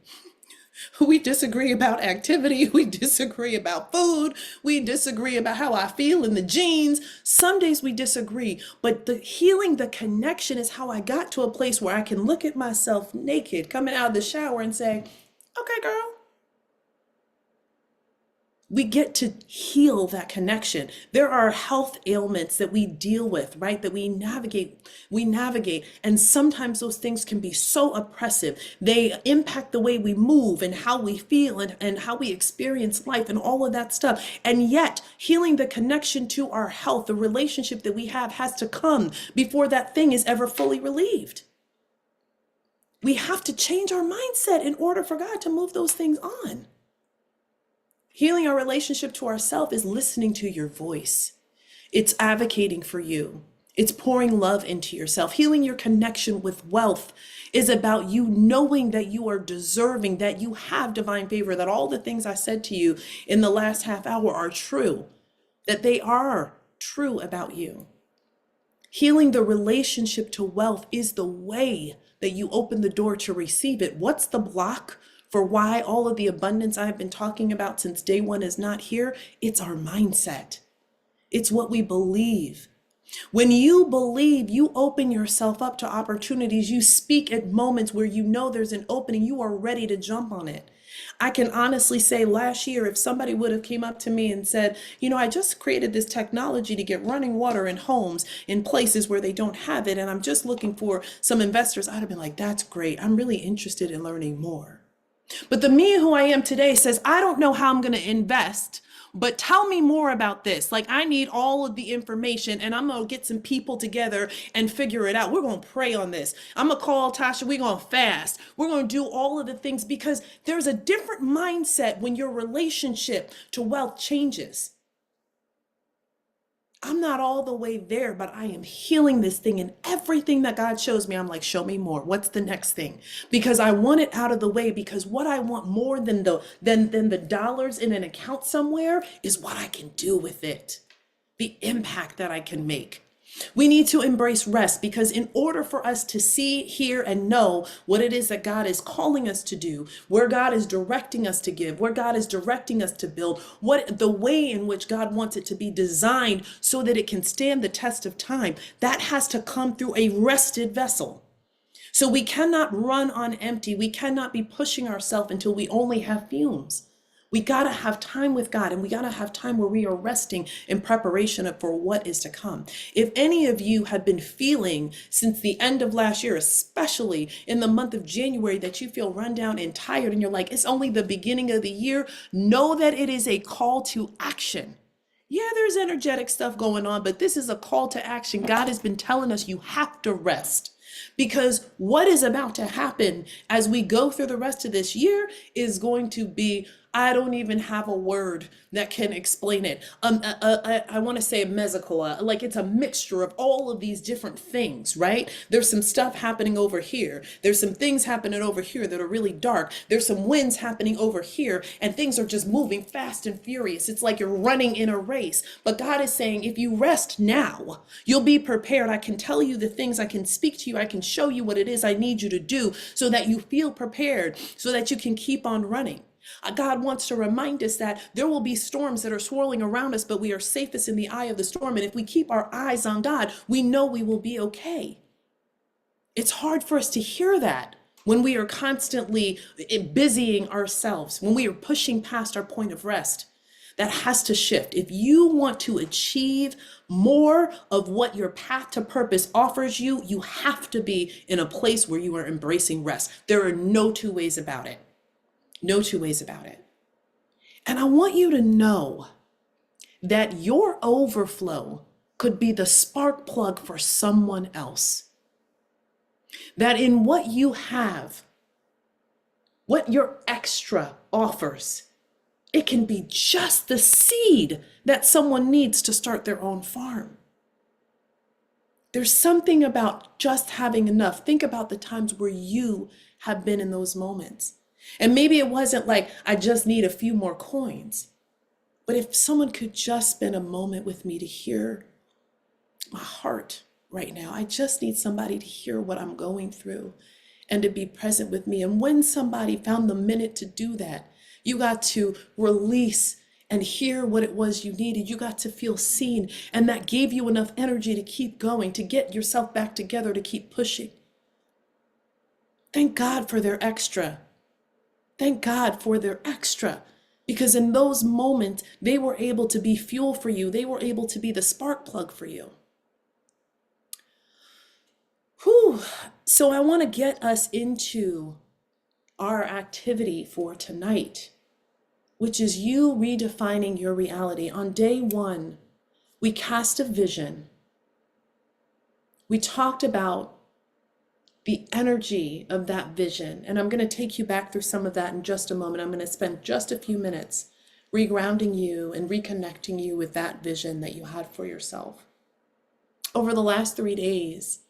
We disagree about activity. We disagree about food. We disagree about how I feel in the jeans. Some days we disagree. But the healing, the connection is how I got to a place where I can look at myself naked coming out of the shower and say, okay, girl, we get to heal that connection. There are health ailments that we deal with, right? That we navigate. And sometimes those things can be so oppressive. They impact the way we move and how we feel and how we experience life and all of that stuff. And yet healing the connection to our health, the relationship that we have has to come before that thing is ever fully relieved. We have to change our mindset in order for God to move those things on. Healing our relationship to ourselves is listening to your voice. It's advocating for you. It's pouring love into yourself. Healing your connection with wealth is about you knowing that you are deserving, that you have divine favor, that all the things I said to you in the last half hour are true, that they are true about you. Healing the relationship to wealth is the way that you open the door to receive it. What's the block for why all of the abundance I've been talking about since day one is not here? It's our mindset. It's what we believe. When you believe, you open yourself up to opportunities. You speak at moments where you know there's an opening. You are ready to jump on it. I can honestly say last year, if somebody would have came up to me and said, I just created this technology to get running water in homes in places where they don't have it, and I'm just looking for some investors, I'd have been like, that's great. I'm really interested in learning more. But the me who I am today says, I don't know how I'm going to invest, but tell me more about this. Like, I need all of the information and I'm going to get some people together and figure it out. We're going to pray on this. I'm going to call Tasha. We're going to fast. We're going to do all of the things because there's a different mindset when your relationship to wealth changes. I'm not all the way there, but I am healing this thing, and everything that God shows me, I'm like, show me more. What's the next thing? Because I want it out of the way, because what I want more than the dollars in an account somewhere is what I can do with it, the impact that I can make. We need to embrace rest, because in order for us to see, hear, and know what it is that God is calling us to do, where God is directing us to give, where God is directing us to build, what the way in which God wants it to be designed so that it can stand the test of time, that has to come through a rested vessel. So we cannot run on empty. We cannot be pushing ourselves until we only have fumes. We got to have time with God, and we got to have time where we are resting in preparation for what is to come. If any of you have been feeling since the end of last year, especially in the month of January, that you feel run down and tired and you're like, it's only the beginning of the year, know that it is a call to action. Yeah, there's energetic stuff going on, but this is a call to action. God has been telling us you have to rest. Because what is about to happen as we go through the rest of this year is going to be, I don't even have a word that can explain it. I want to say a mezzocola, like it's a mixture of all of these different things, right? There's some stuff happening over here. There's some things happening over here that are really dark. There's some winds happening over here, and things are just moving fast and furious. It's like you're running in a race. But God is saying, if you rest now, you'll be prepared. I can tell you the things, I can speak to you, I can show you what it is I need you to do so that you feel prepared, so that you can keep on running. God wants to remind us that there will be storms that are swirling around us, but we are safest in the eye of the storm. And if we keep our eyes on God, we know we will be okay. It's hard for us to hear that when we are constantly busying ourselves, when we are pushing past our point of rest. That has to shift. If you want to achieve more of what your path to purpose offers you, you have to be in a place where you are embracing rest. There are no two ways about it. No two ways about it. And I want you to know that your overflow could be the spark plug for someone else. That in what you have, what your extra offers, it can be just the seed that someone needs to start their own farm. There's something about just having enough. Think about the times where you have been in those moments. And maybe it wasn't like, I just need a few more coins. But if someone could just spend a moment with me to hear my heart right now, I just need somebody to hear what I'm going through and to be present with me. And when somebody found the minute to do that, you got to release and hear what it was you needed. You got to feel seen, and that gave you enough energy to keep going, to get yourself back together, to keep pushing. Thank God for their extra. Thank God for their extra. Because in those moments, they were able to be fuel for you. They were able to be the spark plug for you. Whew. So I want to get us into our activity for tonight, which is you redefining your reality. On day one, we cast a vision. We talked about the energy of that vision. And I'm going to take you back through some of that in just a moment. I'm going to spend just a few minutes regrounding you and reconnecting you with that vision that you had for yourself. Over the last 3 days,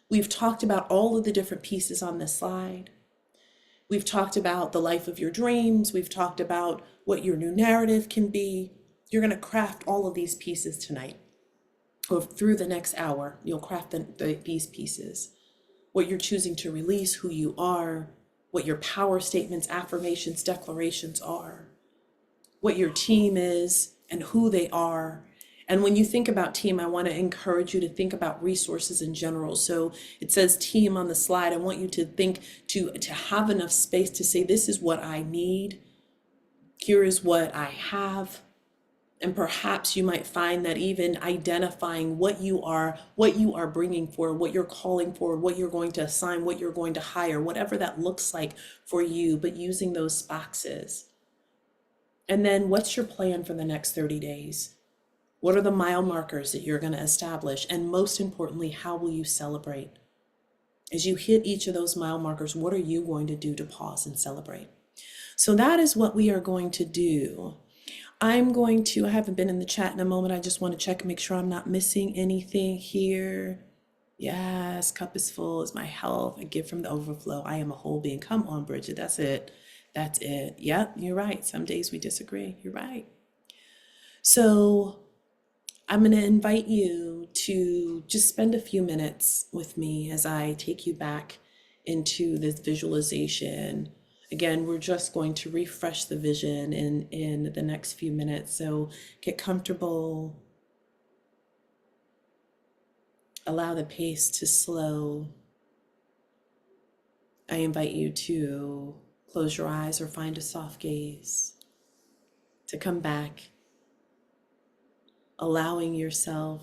we've talked about all of the different pieces on this slide. We've talked about the life of your dreams. We've talked about what your new narrative can be. You're going to craft all of these pieces tonight, or through the next hour. You'll craft these pieces. What you're choosing to release, who you are, what your power statements, affirmations, declarations are, what your team is and who they are. And when you think about team, I want to encourage you to think about resources in general. So it says team on the slide. I want you to think to have enough space to say, this is what I need. Here is what I have. And perhaps you might find that even identifying what you are bringing forward, what you're calling for, what you're going to assign, what you're going to hire, whatever that looks like for you, but using those boxes. And then what's your plan for the next 30 days? What are the mile markers that you're going to establish? And most importantly, how will you celebrate? As you hit each of those mile markers, what are you going to do to pause and celebrate? So that is what we are going to do. I haven't been in the chat in a moment. I just want to check and make sure I'm not missing anything here. Yes, cup is full is my health. I give from the overflow. I am a whole being. Come on, Bridget. That's it. That's it. Yep, you're right. Some days we disagree. You're right. So I'm going to invite you to just spend a few minutes with me as I take you back into this visualization. Again, we're just going to refresh the vision in the next few minutes. So get comfortable. Allow the pace to slow. I invite you to close your eyes or find a soft gaze, to come back, allowing yourself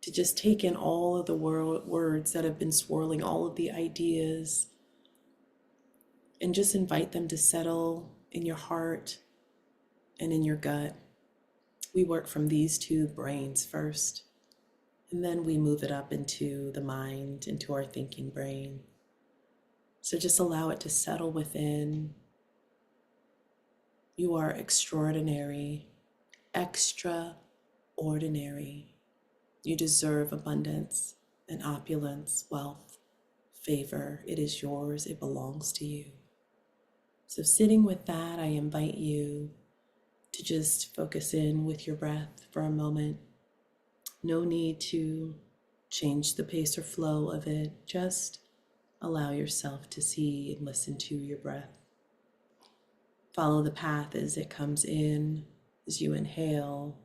to just take in all of the words that have been swirling, all of the ideas, and just invite them to settle in your heart and in your gut. We work from these two brains first, and then we move it up into the mind, into our thinking brain. So just allow it to settle within. You are extraordinary, extraordinary. You deserve abundance and opulence, wealth, favor. It is yours. It belongs to you. So sitting with that, I invite you to just focus in with your breath for a moment. No need to change the pace or flow of it. Just allow yourself to see and listen to your breath. Follow the path as it comes in, as you inhale.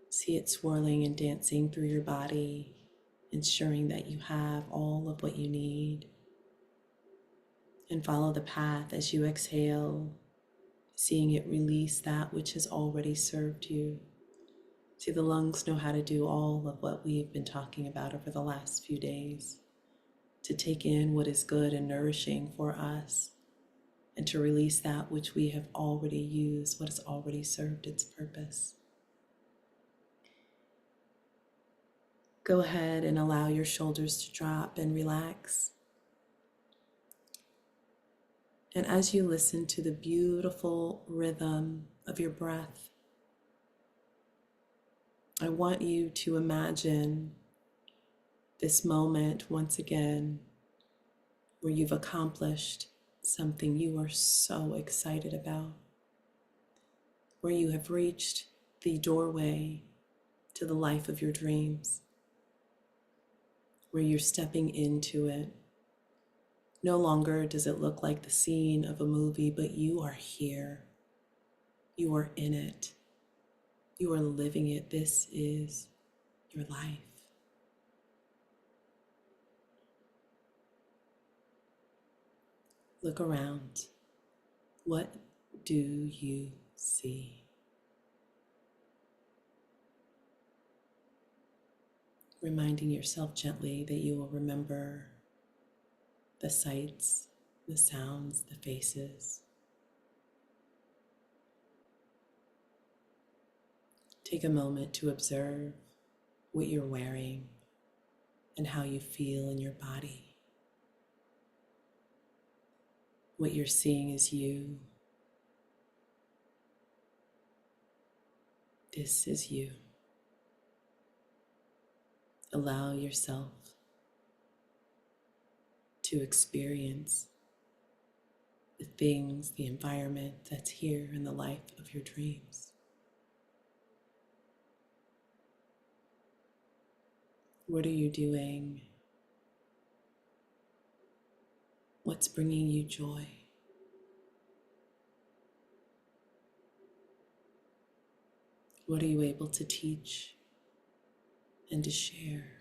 See it swirling and dancing through your body, ensuring that you have all of what you need. And follow the path as you exhale, seeing it release that which has already served you. See, the lungs know how to do all of what we've been talking about over the last few days, to take in what is good and nourishing for us, and to release that which we have already used, what has already served its purpose. Go ahead and allow your shoulders to drop and relax. And as you listen to the beautiful rhythm of your breath, I want you to imagine this moment once again where you've accomplished something you are so excited about, where you have reached the doorway to the life of your dreams, where you're stepping into it. No longer does it look like the scene of a movie, but you are here. You are in it. You are living it. This is your life. Look around. What do you see? Reminding yourself gently that you will remember the sights, the sounds, the faces. Take a moment to observe what you're wearing and how you feel in your body. What you're seeing is you. This is you. Allow yourself to experience the things, the environment that's here in the life of your dreams. What are you doing? What's bringing you joy? What are you able to teach and to share?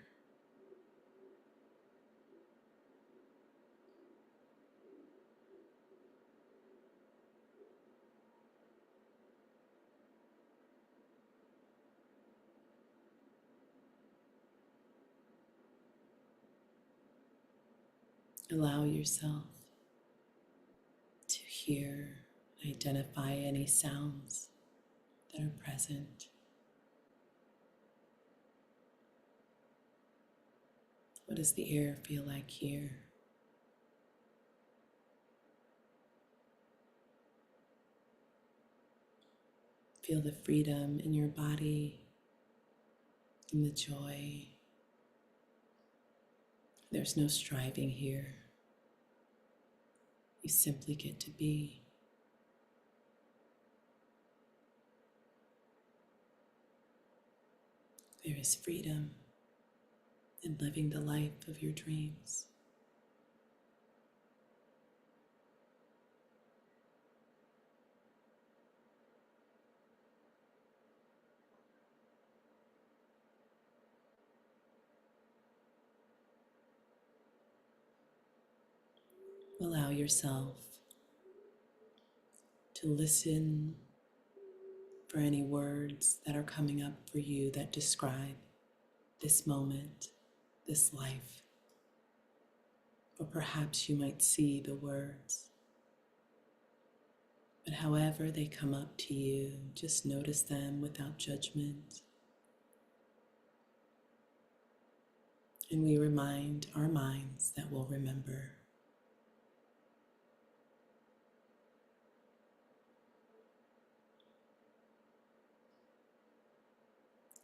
Allow yourself to hear, identify any sounds that are present. What does the air feel like here? Feel the freedom in your body and the joy. There's no striving here. You simply get to be. There is freedom in living the life of your dreams. Allow yourself to listen for any words that are coming up for you that describe this moment, this life. Or perhaps you might see the words. But however they come up to you, just notice them without judgment. And we remind our minds that we'll remember.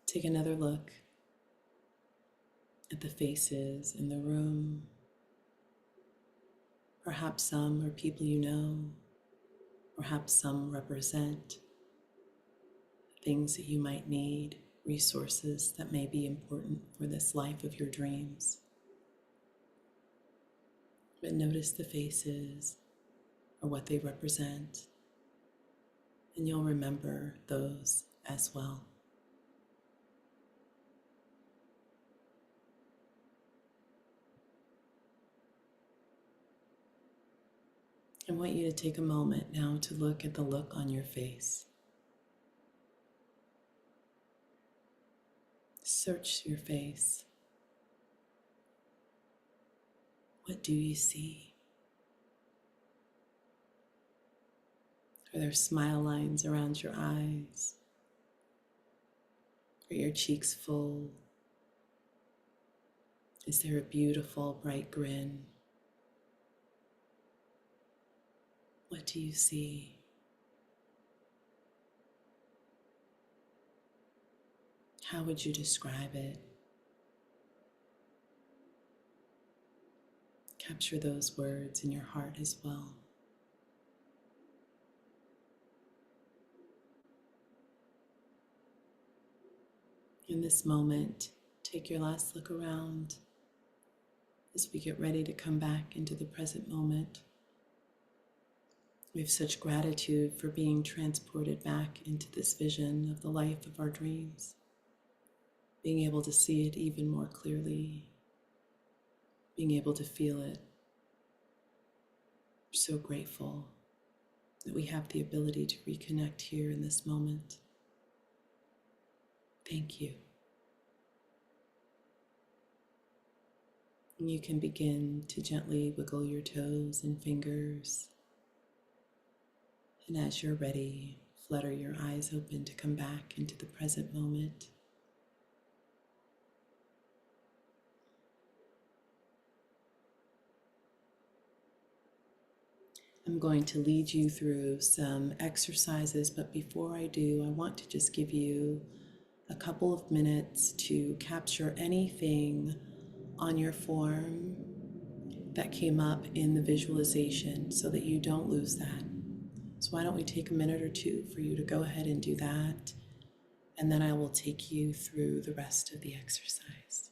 Take another look at the faces in the room. Perhaps some are people you know. Perhaps some represent things that you might need, resources that may be important for this life of your dreams. But notice the faces or what they represent, and you'll remember those as well. I want you to take a moment now to look at the look on your face. Search your face. What do you see? Are there smile lines around your eyes? Are your cheeks full? Is there a beautiful, bright grin? What do you see? How would you describe it? Capture those words in your heart as well. In this moment, take your last look around as we get ready to come back into the present moment. We have such gratitude for being transported back into this vision of the life of our dreams, being able to see it even more clearly, being able to feel it. We're so grateful that we have the ability to reconnect here in this moment. Thank you. And you can begin to gently wiggle your toes and fingers. And as you're ready, flutter your eyes open to come back into the present moment. I'm going to lead you through some exercises, but before I do, I want to just give you a couple of minutes to capture anything on your form that came up in the visualization so that you don't lose that. So why don't we take a minute or two for you to go ahead and do that, and then I will take you through the rest of the exercise.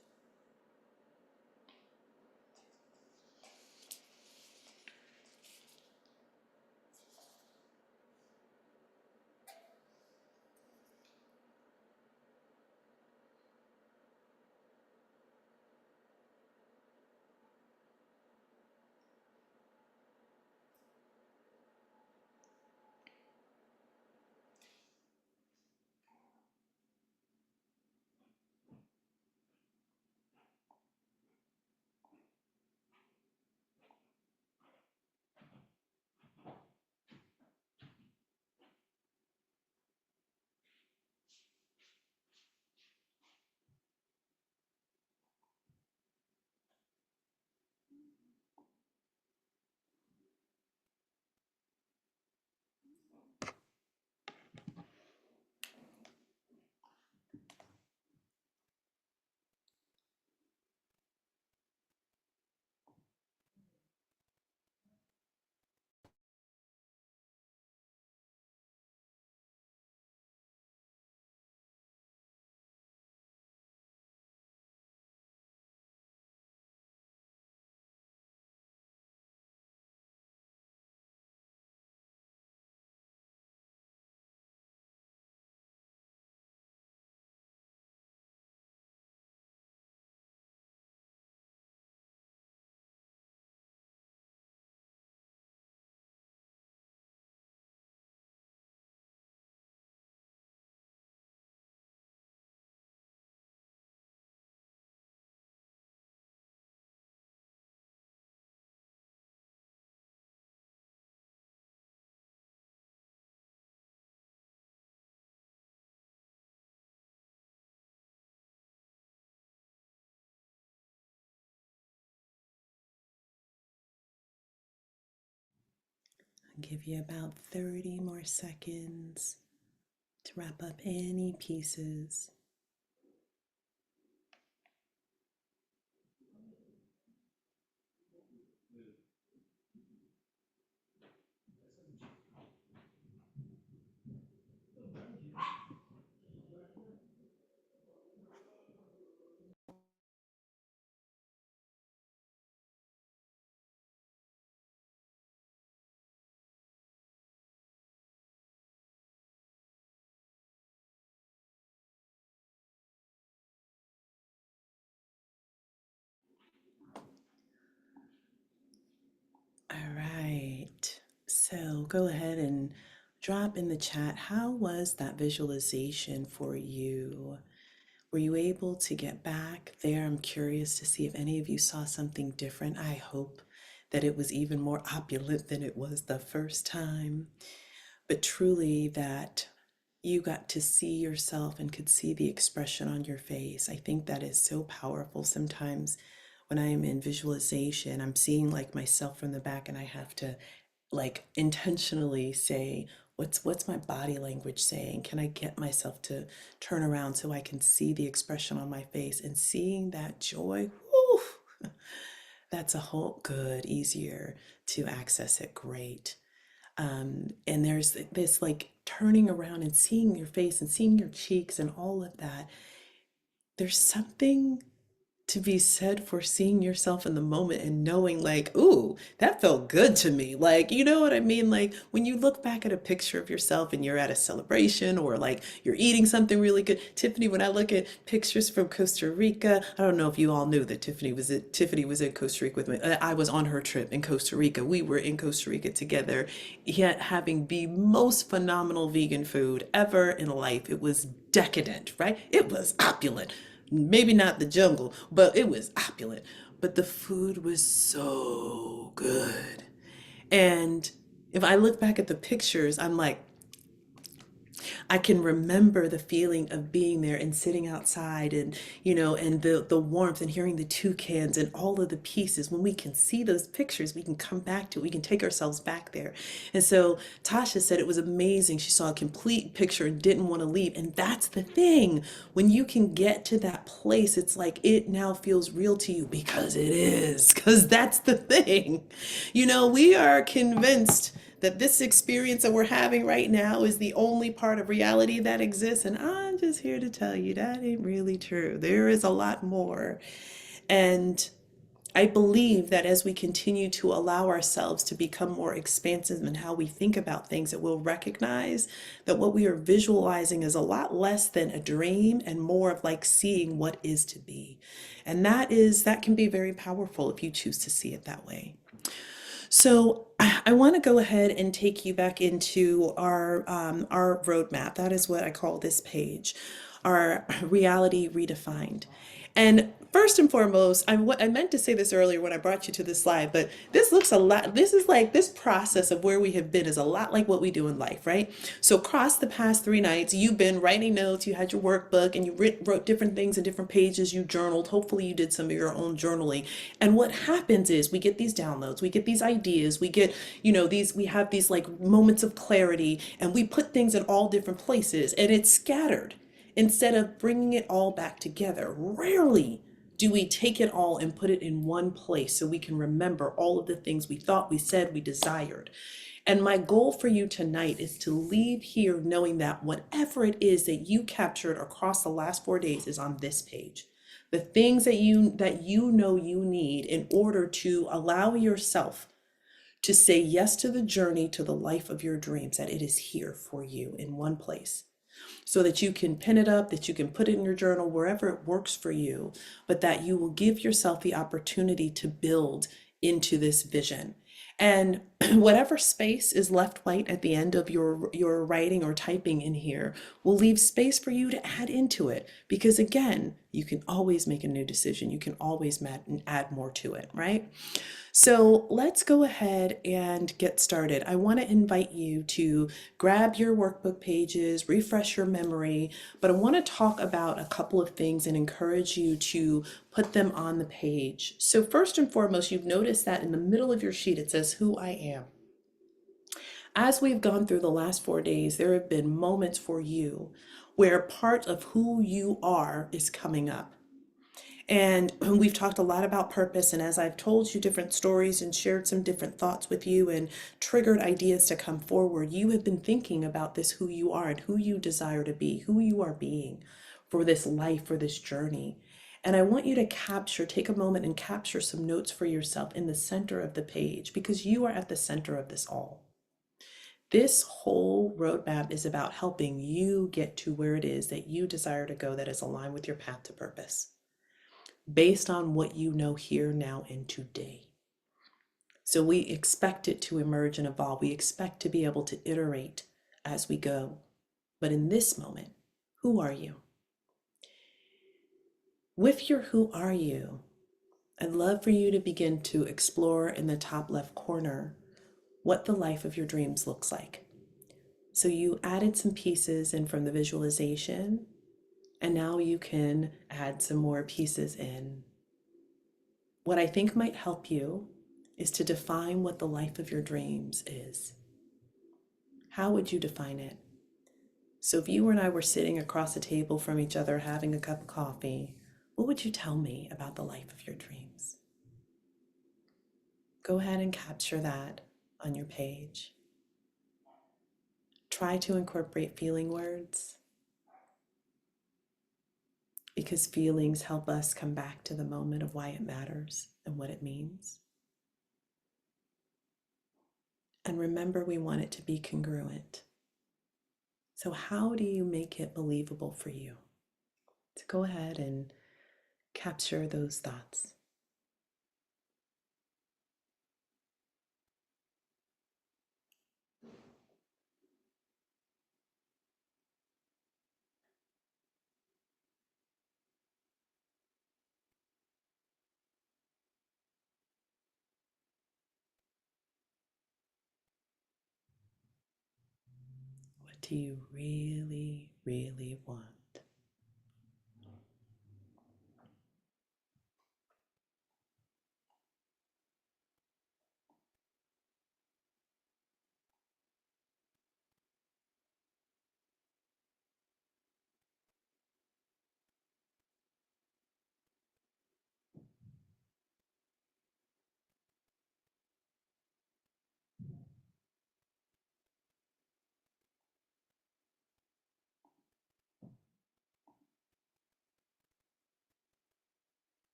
I'll give you about 30 more seconds to wrap up any pieces. go ahead and drop in the chat, how was that visualization for you? Were you able to get back there? I'm curious to see if any of you saw something different. I hope that it was even more opulent than it was the first time, but truly that you got to see yourself and could see the expression on your face. I think that is so powerful. Sometimes when I am in visualization, I'm seeing like myself from the back and I have to like intentionally say, what's my body language saying? Can I get myself to turn around so I can see the expression on my face, and seeing that joy, whew, that's a whole good, easier to access it. Great. And there's this like turning around and seeing your face and seeing your cheeks and all of that. There's something to be said for seeing yourself in the moment and knowing like, ooh, that felt good to me. Like, you know what I mean? Like when you look back at a picture of yourself and you're at a celebration or like you're eating something really good. Tiffany, when I look at pictures from Costa Rica, I don't know if you all knew that Tiffany was in Costa Rica with me. I was on her trip in Costa Rica. We were in Costa Rica together, yet having the most phenomenal vegan food ever in life. It was decadent, right? It was opulent. Maybe not the jungle, but it was opulent. But the food was so good. And if I look back at the pictures, I'm like, I can remember the feeling of being there and sitting outside and, and the warmth and hearing the toucans and all of the pieces. When we can see those pictures, we can come back to it. We can take ourselves back there. And so Tasha said it was amazing. She saw a complete picture and didn't want to leave. And that's the thing. When you can get to that place, it's like it now feels real to you because it is, because that's the thing. We are convinced that this experience that we're having right now is the only part of reality that exists. And I'm just here to tell you that ain't really true. There is a lot more. And I believe that as we continue to allow ourselves to become more expansive in how we think about things, that we'll recognize that what we are visualizing is a lot less than a dream and more of like seeing what is to be. And that can be very powerful if you choose to see it that way. So I want to go ahead and take you back into our roadmap. That is what I call this page, our reality redefined. And first and foremost, I meant to say this earlier when I brought you to this slide, but this looks a lot, this is like this process of where we have been is a lot like what we do in life, right? So across the past 3 nights, you've been writing notes, you had your workbook, and you wrote different things in different pages, you journaled. Hopefully you did some of your own journaling. And what happens is we get these downloads, we get these ideas, we get, we have these like moments of clarity, and we put things in all different places and it's scattered. Instead of bringing it all back together, rarely do we take it all and put it in one place so we can remember all of the things we thought, we said, we desired. And my goal for you tonight is to leave here knowing that whatever it is that you captured across the last 4 days is on this page. The things that you know you need in order to allow yourself to say yes to the journey to the life of your dreams, that it is here for you in one place, so that you can pin it up, that you can put it in your journal, wherever it works for you, but that you will give yourself the opportunity to build into this vision. And whatever space is left white at the end of your writing or typing in here will leave space for you to add into it. Because again, you can always make a new decision. You can always add more to it, right? So let's go ahead and get started. I want to invite you to grab your workbook pages, refresh your memory, but I want to talk about a couple of things and encourage you to put them on the page. So first and foremost, you've noticed that in the middle of your sheet, it says who I am. As we've gone through the last 4 days, there have been moments for you where part of who you are is coming up. And we've talked a lot about purpose. And as I've told you different stories and shared some different thoughts with you and triggered ideas to come forward, you have been thinking about this, who you are and who you desire to be, who you are being for this life, for this journey. And I want you to take a moment and capture some notes for yourself in the center of the page, because you are at the center of this all. This whole roadmap is about helping you get to where it is that you desire to go, that is aligned with your path to purpose, based on what you know here, now, and today. So we expect it to emerge and evolve. We expect to be able to iterate as we go. But in this moment, who are you? With your who are you, I'd love for you to begin to explore in the top left corner what the life of your dreams looks like. So you added some pieces in from the visualization, and now you can add some more pieces in. What I think might help you is to define what the life of your dreams is. How would you define it? So if you and I were sitting across the table from each other having a cup of coffee, what would you tell me about the life of your dreams? Go ahead and capture that on your page. Try to incorporate feeling words because feelings help us come back to the moment of why it matters and what it means. And remember, we want it to be congruent. So, how do you make it believable for you? So, go ahead and capture those thoughts. What do you really, really want?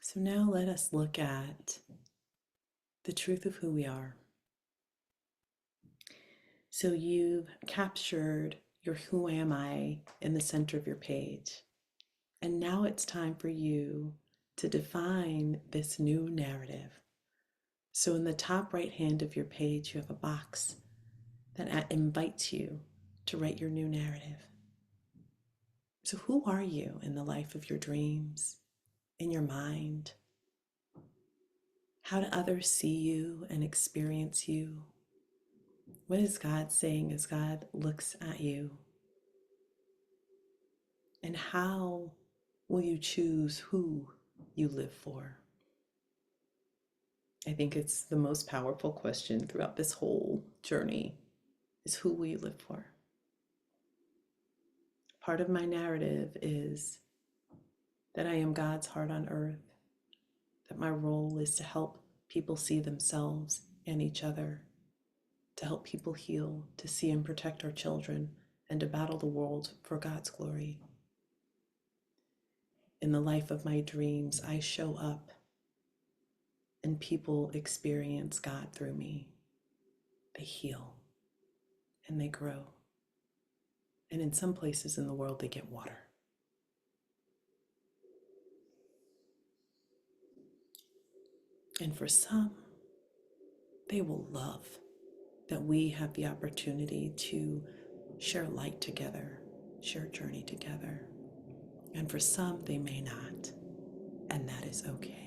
So, now let us look at the truth of who we are. So, you've captured your who am I in the center of your page. And now it's time for you to define this new narrative. So, in the top right hand of your page, you have a box that invites you to write your new narrative. So, who are you in the life of your dreams, in your mind? How do others see you and experience you? What is God saying as God looks at you? And how will you choose who you live for? I think it's the most powerful question throughout this whole journey is who will you live for? Part of my narrative is that I am God's heart on earth, that my role is to help people see themselves and each other, to help people heal, to see and protect our children, and to battle the world for God's glory. In the life of my dreams, I show up and people experience God through me. They heal and they grow. And in some places in the world, they get water. And for some, they will love that we have the opportunity to share light together, share journey together. And for some, they may not, and that is okay.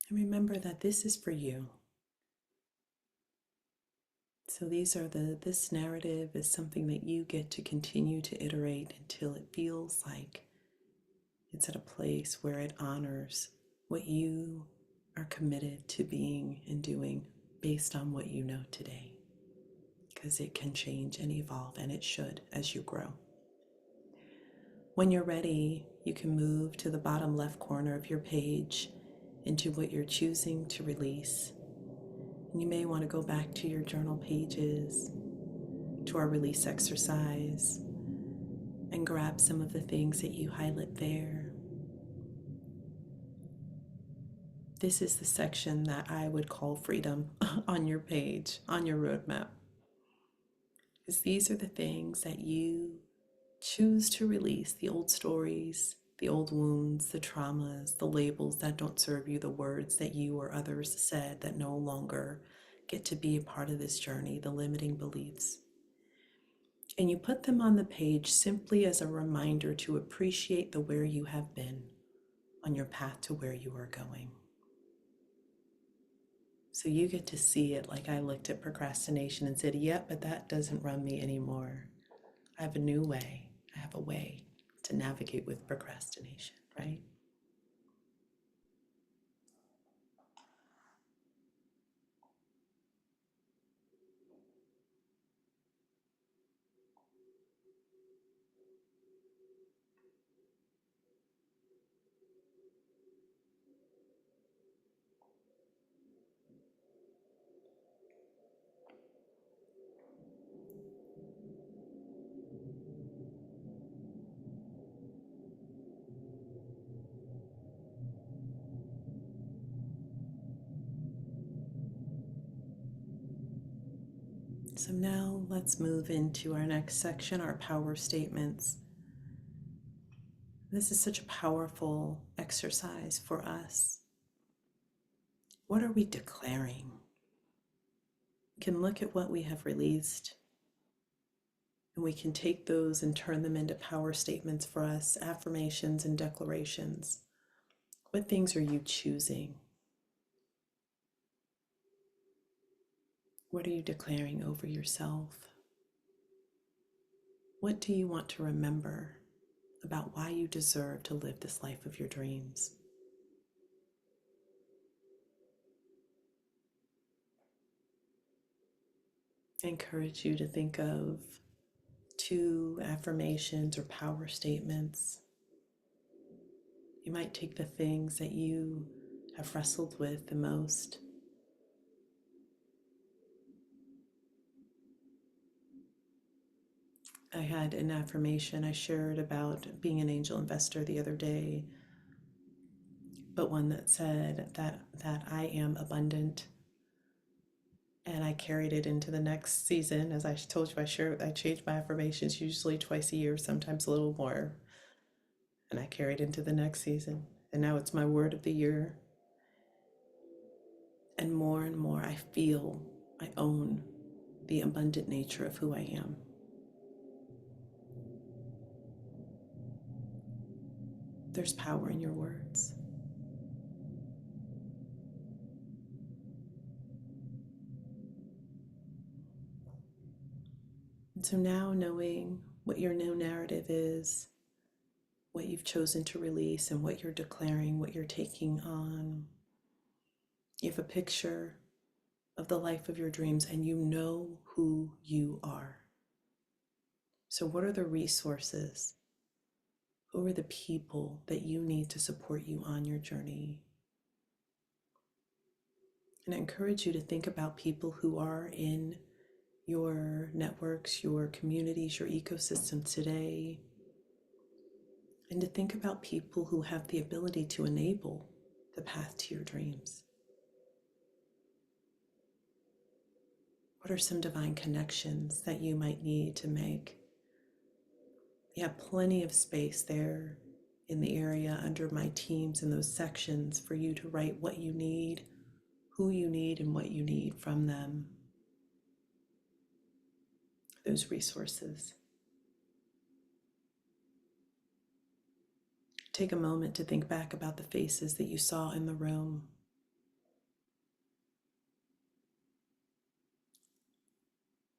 And remember that this is for you. So this narrative is something that you get to continue to iterate until it feels like it's at a place where it honors what you are committed to being and doing based on what you know today, because it can change and evolve, and it should as you grow. When you're ready, you can move to the bottom left corner of your page into what you're choosing to release. And you may want to go back to your journal pages, to our release exercise, and grab some of the things that you highlight there. This is the section that I would call freedom on your page, on your roadmap. Because these are the things that you choose to release, the old stories, the old wounds, the traumas, the labels that don't serve you, the words that you or others said that no longer get to be a part of this journey, the limiting beliefs. And you put them on the page simply as a reminder to appreciate the where you have been on your path to where you are going. So you get to see it like I looked at procrastination and said, yep, but that doesn't run me anymore. I have a new way. I have a way to navigate with procrastination, right? So now let's move into our next section, our power statements. This is such a powerful exercise for us. What are we declaring? We can look at what we have released, and we can take those and turn them into power statements for us, affirmations and declarations. What things are you choosing? What are you declaring over yourself? What do you want to remember about why you deserve to live this life of your dreams? I encourage you to think of 2 affirmations or power statements. You might take the things that you have wrestled with the most. I had an affirmation I shared about being an angel investor the other day, but one that said that I am abundant, and I carried it into the next season. As I told you, I change my affirmations usually twice a year, sometimes a little more, and I carried into the next season. And now it's my word of the year. And more I feel I own the abundant nature of who I am. There's power in your words. And so now, knowing what your new narrative is, what you've chosen to release, and what you're declaring, what you're taking on, you have a picture of the life of your dreams, and you know who you are. So what are the resources? Who are the people that you need to support you on your journey? And I encourage you to think about people who are in your networks, your communities, your ecosystem today, and to think about people who have the ability to enable the path to your dreams. What are some divine connections that you might need to make? You have plenty of space there in the area under my teams in those sections for you to write what you need, who you need, and what you need from them. Those resources. Take a moment to think back about the faces that you saw in the room.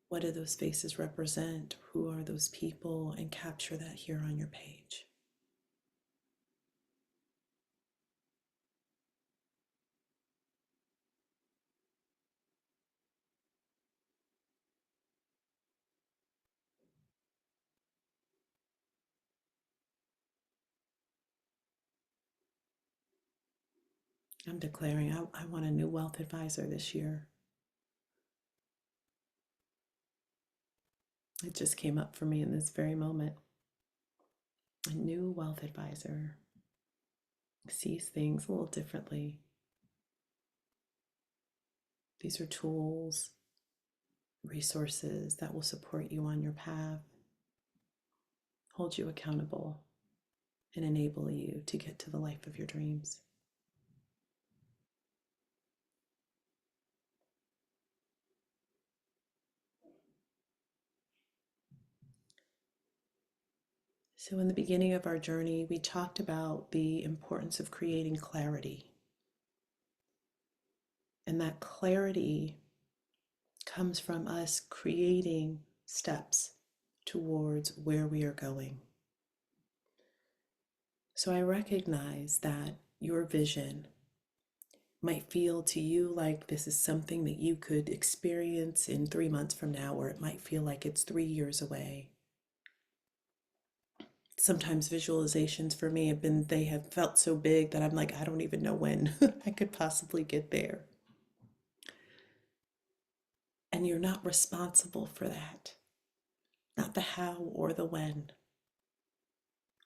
What do those faces represent? Who are those people? And capture that here on your page. I'm declaring I want a new wealth advisor this year. It just came up for me in this very moment. A new wealth advisor sees things a little differently. These are tools, resources that will support you on your path, hold you accountable, and enable you to get to the life of your dreams. So, in the beginning of our journey, we talked about the importance of creating clarity. And that clarity comes from us creating steps towards where we are going. So, I recognize that your vision might feel to you like this is something that you could experience in 3 months from now, or it might feel like it's 3 years away. Sometimes visualizations for me they have felt so big that I'm like, I don't even know when I could possibly get there. And you're not responsible for that, not the how or the when.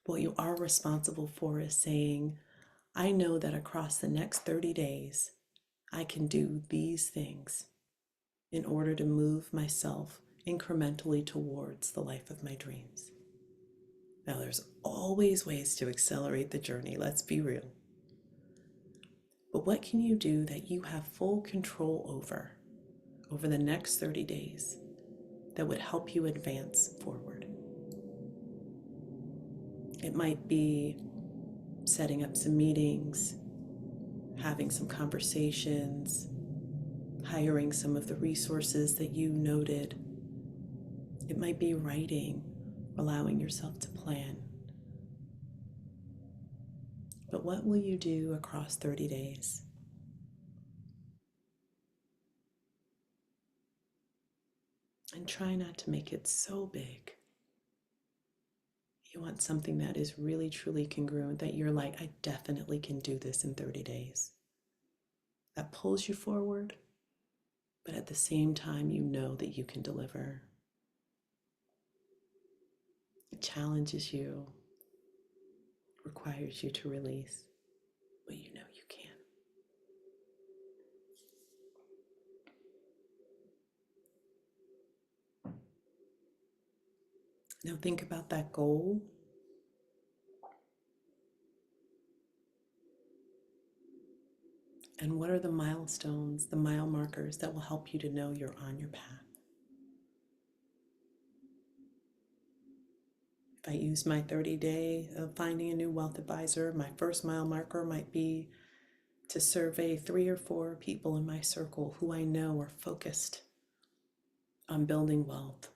What you are responsible for is saying, I know that across the next 30 days, I can do these things in order to move myself incrementally towards the life of my dreams. Now, there's always ways to accelerate the journey, let's be real. But what can you do that you have full control over the next 30 days that would help you advance forward? It might be setting up some meetings, having some conversations, hiring some of the resources that you noted. It might be writing, allowing yourself to plan. But what will you do across 30 days? And try not to make it so big. You want something that is really, truly congruent, that you're like, I definitely can do this in 30 days. That pulls you forward, but at the same time, you know that you can deliver. It challenges you, requires you to release, but you know you can. Now think about that goal. And what are the milestones, the mile markers that will help you to know you're on your path? If I use my 30-day of finding a new wealth advisor, my first mile marker might be to survey 3 or 4 people in my circle who I know are focused on building wealth,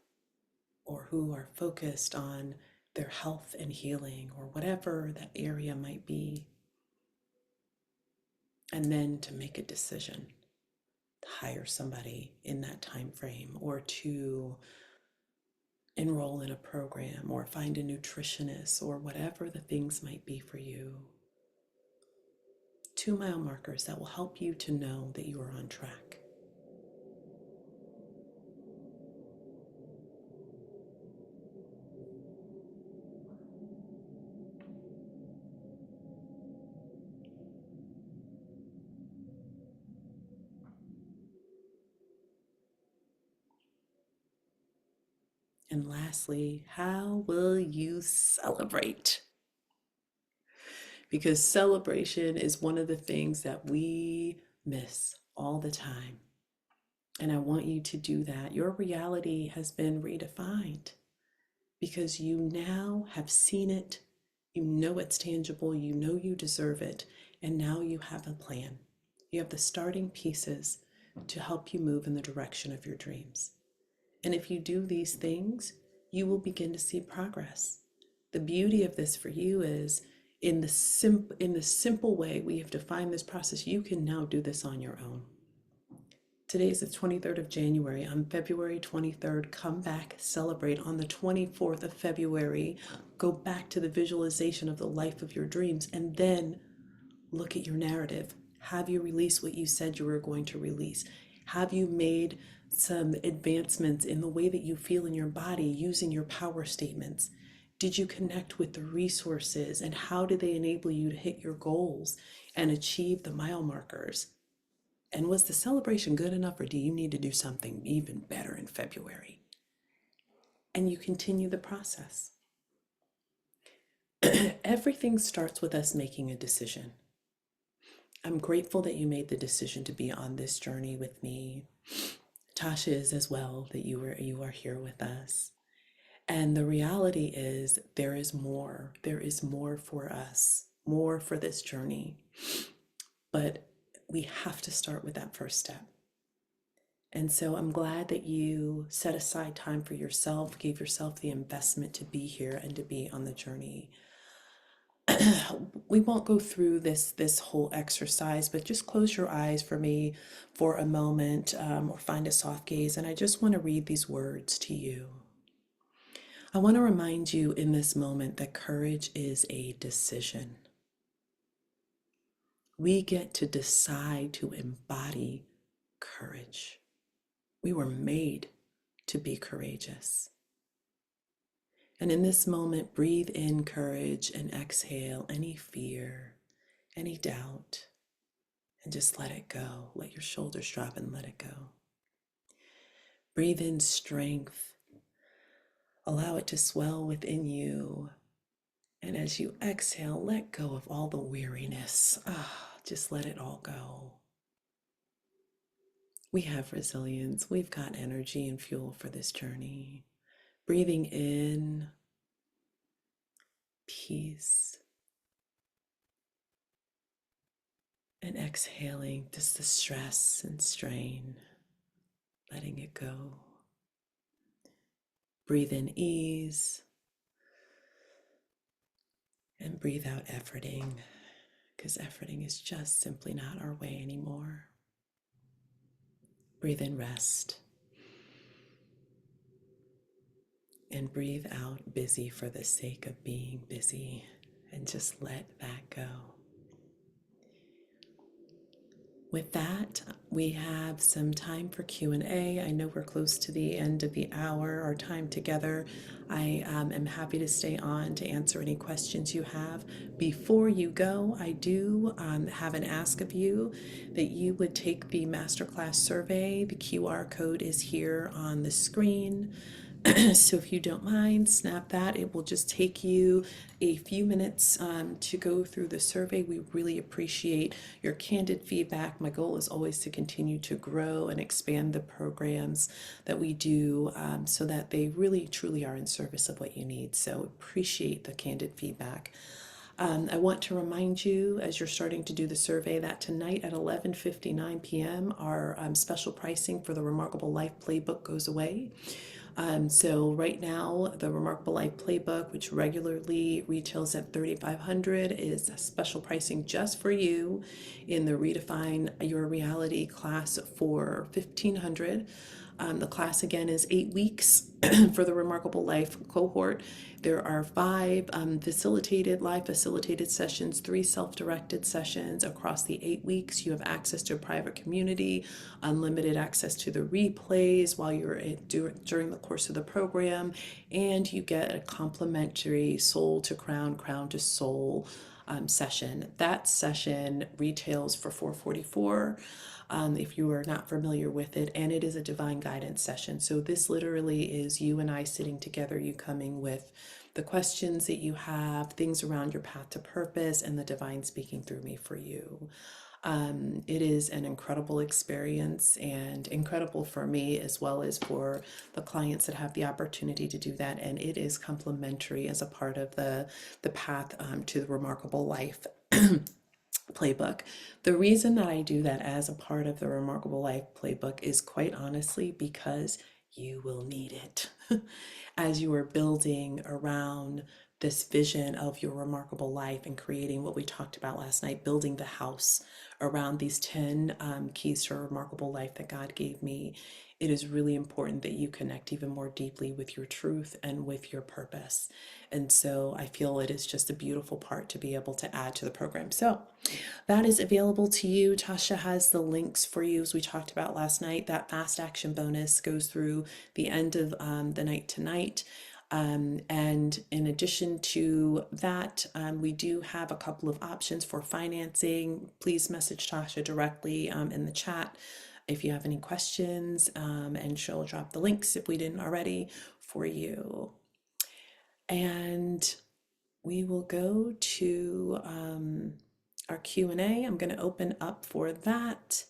or who are focused on their health and healing, or whatever that area might be. And then to make a decision to hire somebody in that time frame, or to enroll in a program, or find a nutritionist, or whatever the things might be for you. 2 mile markers that will help you to know that you are on track. And lastly, how will you celebrate? Because celebration is one of the things that we miss all the time. And I want you to do that. Your reality has been redefined because you now have seen it. You know it's tangible. You know you deserve it. And now you have a plan. You have the starting pieces to help you move in the direction of your dreams. And if you do these things, you will begin to see progress. The beauty of this for you is in the simple way we have defined this process, you can now do this on your own. Today is the 23rd of January. On February 23rd, come back, celebrate. On the 24th of February, go back to the visualization of the life of your dreams, and then look at your narrative. Have you released what you said you were going to release? Have you made some advancements in the way that you feel in your body using your power statements? Did you connect with the resources and how do they enable you to hit your goals and achieve the mile markers? And was the celebration good enough, or do you need to do something even better in February? And you continue the process. Everything starts with us making a decision. I'm grateful that you made the decision to be on this journey with me. Tasha is as well, that you are here with us. And the reality is there is more. There is more for us, more for this journey. But we have to start with that first step. And so I'm glad that you set aside time for yourself, gave yourself the investment to be here and to be on the journey. We won't go through this whole exercise, but just close your eyes for me for a moment, or find a soft gaze. And I just want to read these words to you. I want to remind you in this moment that courage is a decision. We get to decide to embody courage. We were made to be courageous. And in this moment, breathe in courage and exhale any fear, any doubt, and just let it go. Let your shoulders drop and let it go. Breathe in strength. Allow it to swell within you. And as you exhale, let go of all the weariness. Just let it all go. We have resilience. We've got energy and fuel for this journey. Breathing in peace. And exhaling just the stress and strain, letting it go. Breathe in ease. And breathe out efforting, because efforting is just simply not our way anymore. Breathe in rest. And breathe out busy for the sake of being busy. And just let that go. With that, we have some time for Q&A. I know we're close to the end of the hour, our time together. I am happy to stay on to answer any questions you have. Before you go, I do have an ask of you that you would take the masterclass survey. The QR code is here on the screen. So if you don't mind, snap that. It will just take you a few minutes to go through the survey. We really appreciate your candid feedback. My goal is always to continue to grow and expand the programs that we do, so that they really truly are in service of what you need. So appreciate the candid feedback. I want to remind you, as you're starting to do the survey, that tonight at 11:59 p.m. our special pricing for the Remarkable Life Playbook goes away. So right now, the Remarkable Life Playbook, which regularly retails at $3,500, is special pricing just for you in the Redefine Your Reality class for $1,500. The class again is 8 weeks for the Remarkable Life cohort. There are 5 live facilitated sessions, 3 self-directed sessions across the 8 weeks. You have access to a private community, unlimited access to the replays while you're during the course of the program, and you get a complimentary soul to crown, crown to soul session. That session retails for $444. If you are not familiar with it, and it is a divine guidance session. So this literally is you and I sitting together, you coming with the questions that you have, things around your path to purpose, and the divine speaking through me for you. It is an incredible experience, and incredible for me as well as for the clients that have the opportunity to do that. And it is complimentary as a part of the path to the Remarkable Life playbook. The reason that I do that as a part of the Remarkable Life playbook is quite honestly because you will need it as you are building around this vision of your remarkable life and creating what we talked about last night, building the house around these 10 keys to a remarkable life that God gave me, it is really important that you connect even more deeply with your truth and with your purpose. And so I feel it is just a beautiful part to be able to add to the program. So that is available to you. Tasha has the links for you, as we talked about last night. That fast action bonus goes through the end of the night tonight. And in addition to that, we do have a couple of options for financing. Please message Tasha directly in the chat if you have any questions, and she'll drop the links if we didn't already for you. And we will go to our Q&A. I'm going to open up for that.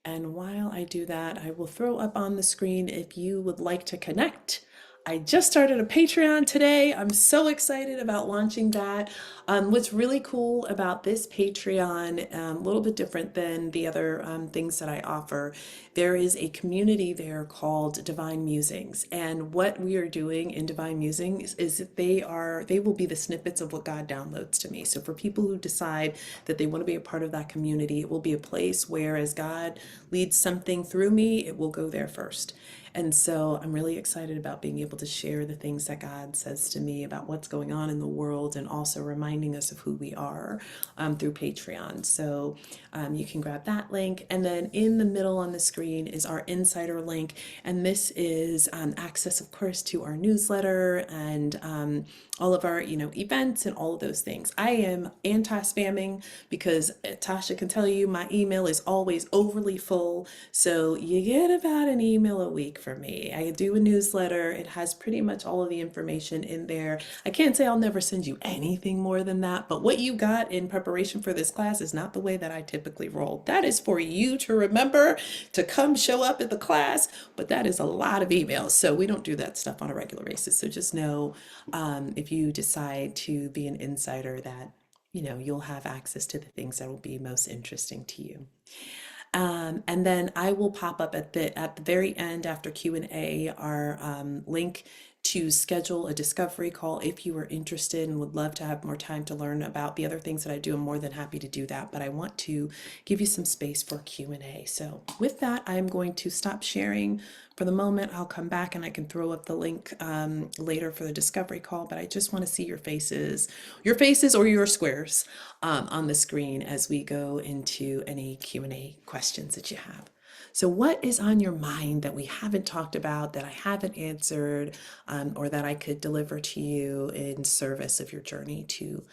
And while I do that, I will throw up on the screen if you would like to connect. I just started a Patreon today. I'm so excited about launching that. What's really cool about this Patreon, a little bit different than the other things that I offer, there is a community there called Divine Musings. And what we are doing in Divine Musings is that they will be the snippets of what God downloads to me. So for people who decide that they want to be a part of that community, it will be a place where as God leads something through me, it will go there first. And so I'm really excited about being able to share the things that God says to me about what's going on in the world, and also reminding us of who we are through Patreon. So you can grab that link. And then in the middle on the screen is our insider link. And this is access, of course, to our newsletter and all of our, events and all of those things. I am anti-spamming because Tasha can tell you my email is always overly full. So you get about an email a week from me. I do a newsletter. It has pretty much all of the information in there. I can't say I'll never send you anything more than that, but what you got in preparation for this class is not the way that I typically roll. That is for you to remember to come show up at the class, but that is a lot of emails. So we don't do that stuff on a regular basis. So just know if you decide to be an insider that you'll have access to the things that will be most interesting to you. And then I will pop up at the very end after Q&A our link to schedule a discovery call if you are interested and would love to have more time to learn about the other things that I do. I'm more than happy to do that, but I want to give you some space for Q&A. So with that, I'm going to stop sharing for the moment. I'll come back and I can throw up the link later for the discovery call, but I just want to see your faces or your squares on the screen as we go into any Q&A questions that you have. So what is on your mind that we haven't talked about, that I haven't answered, or that I could deliver to you in service of your journey to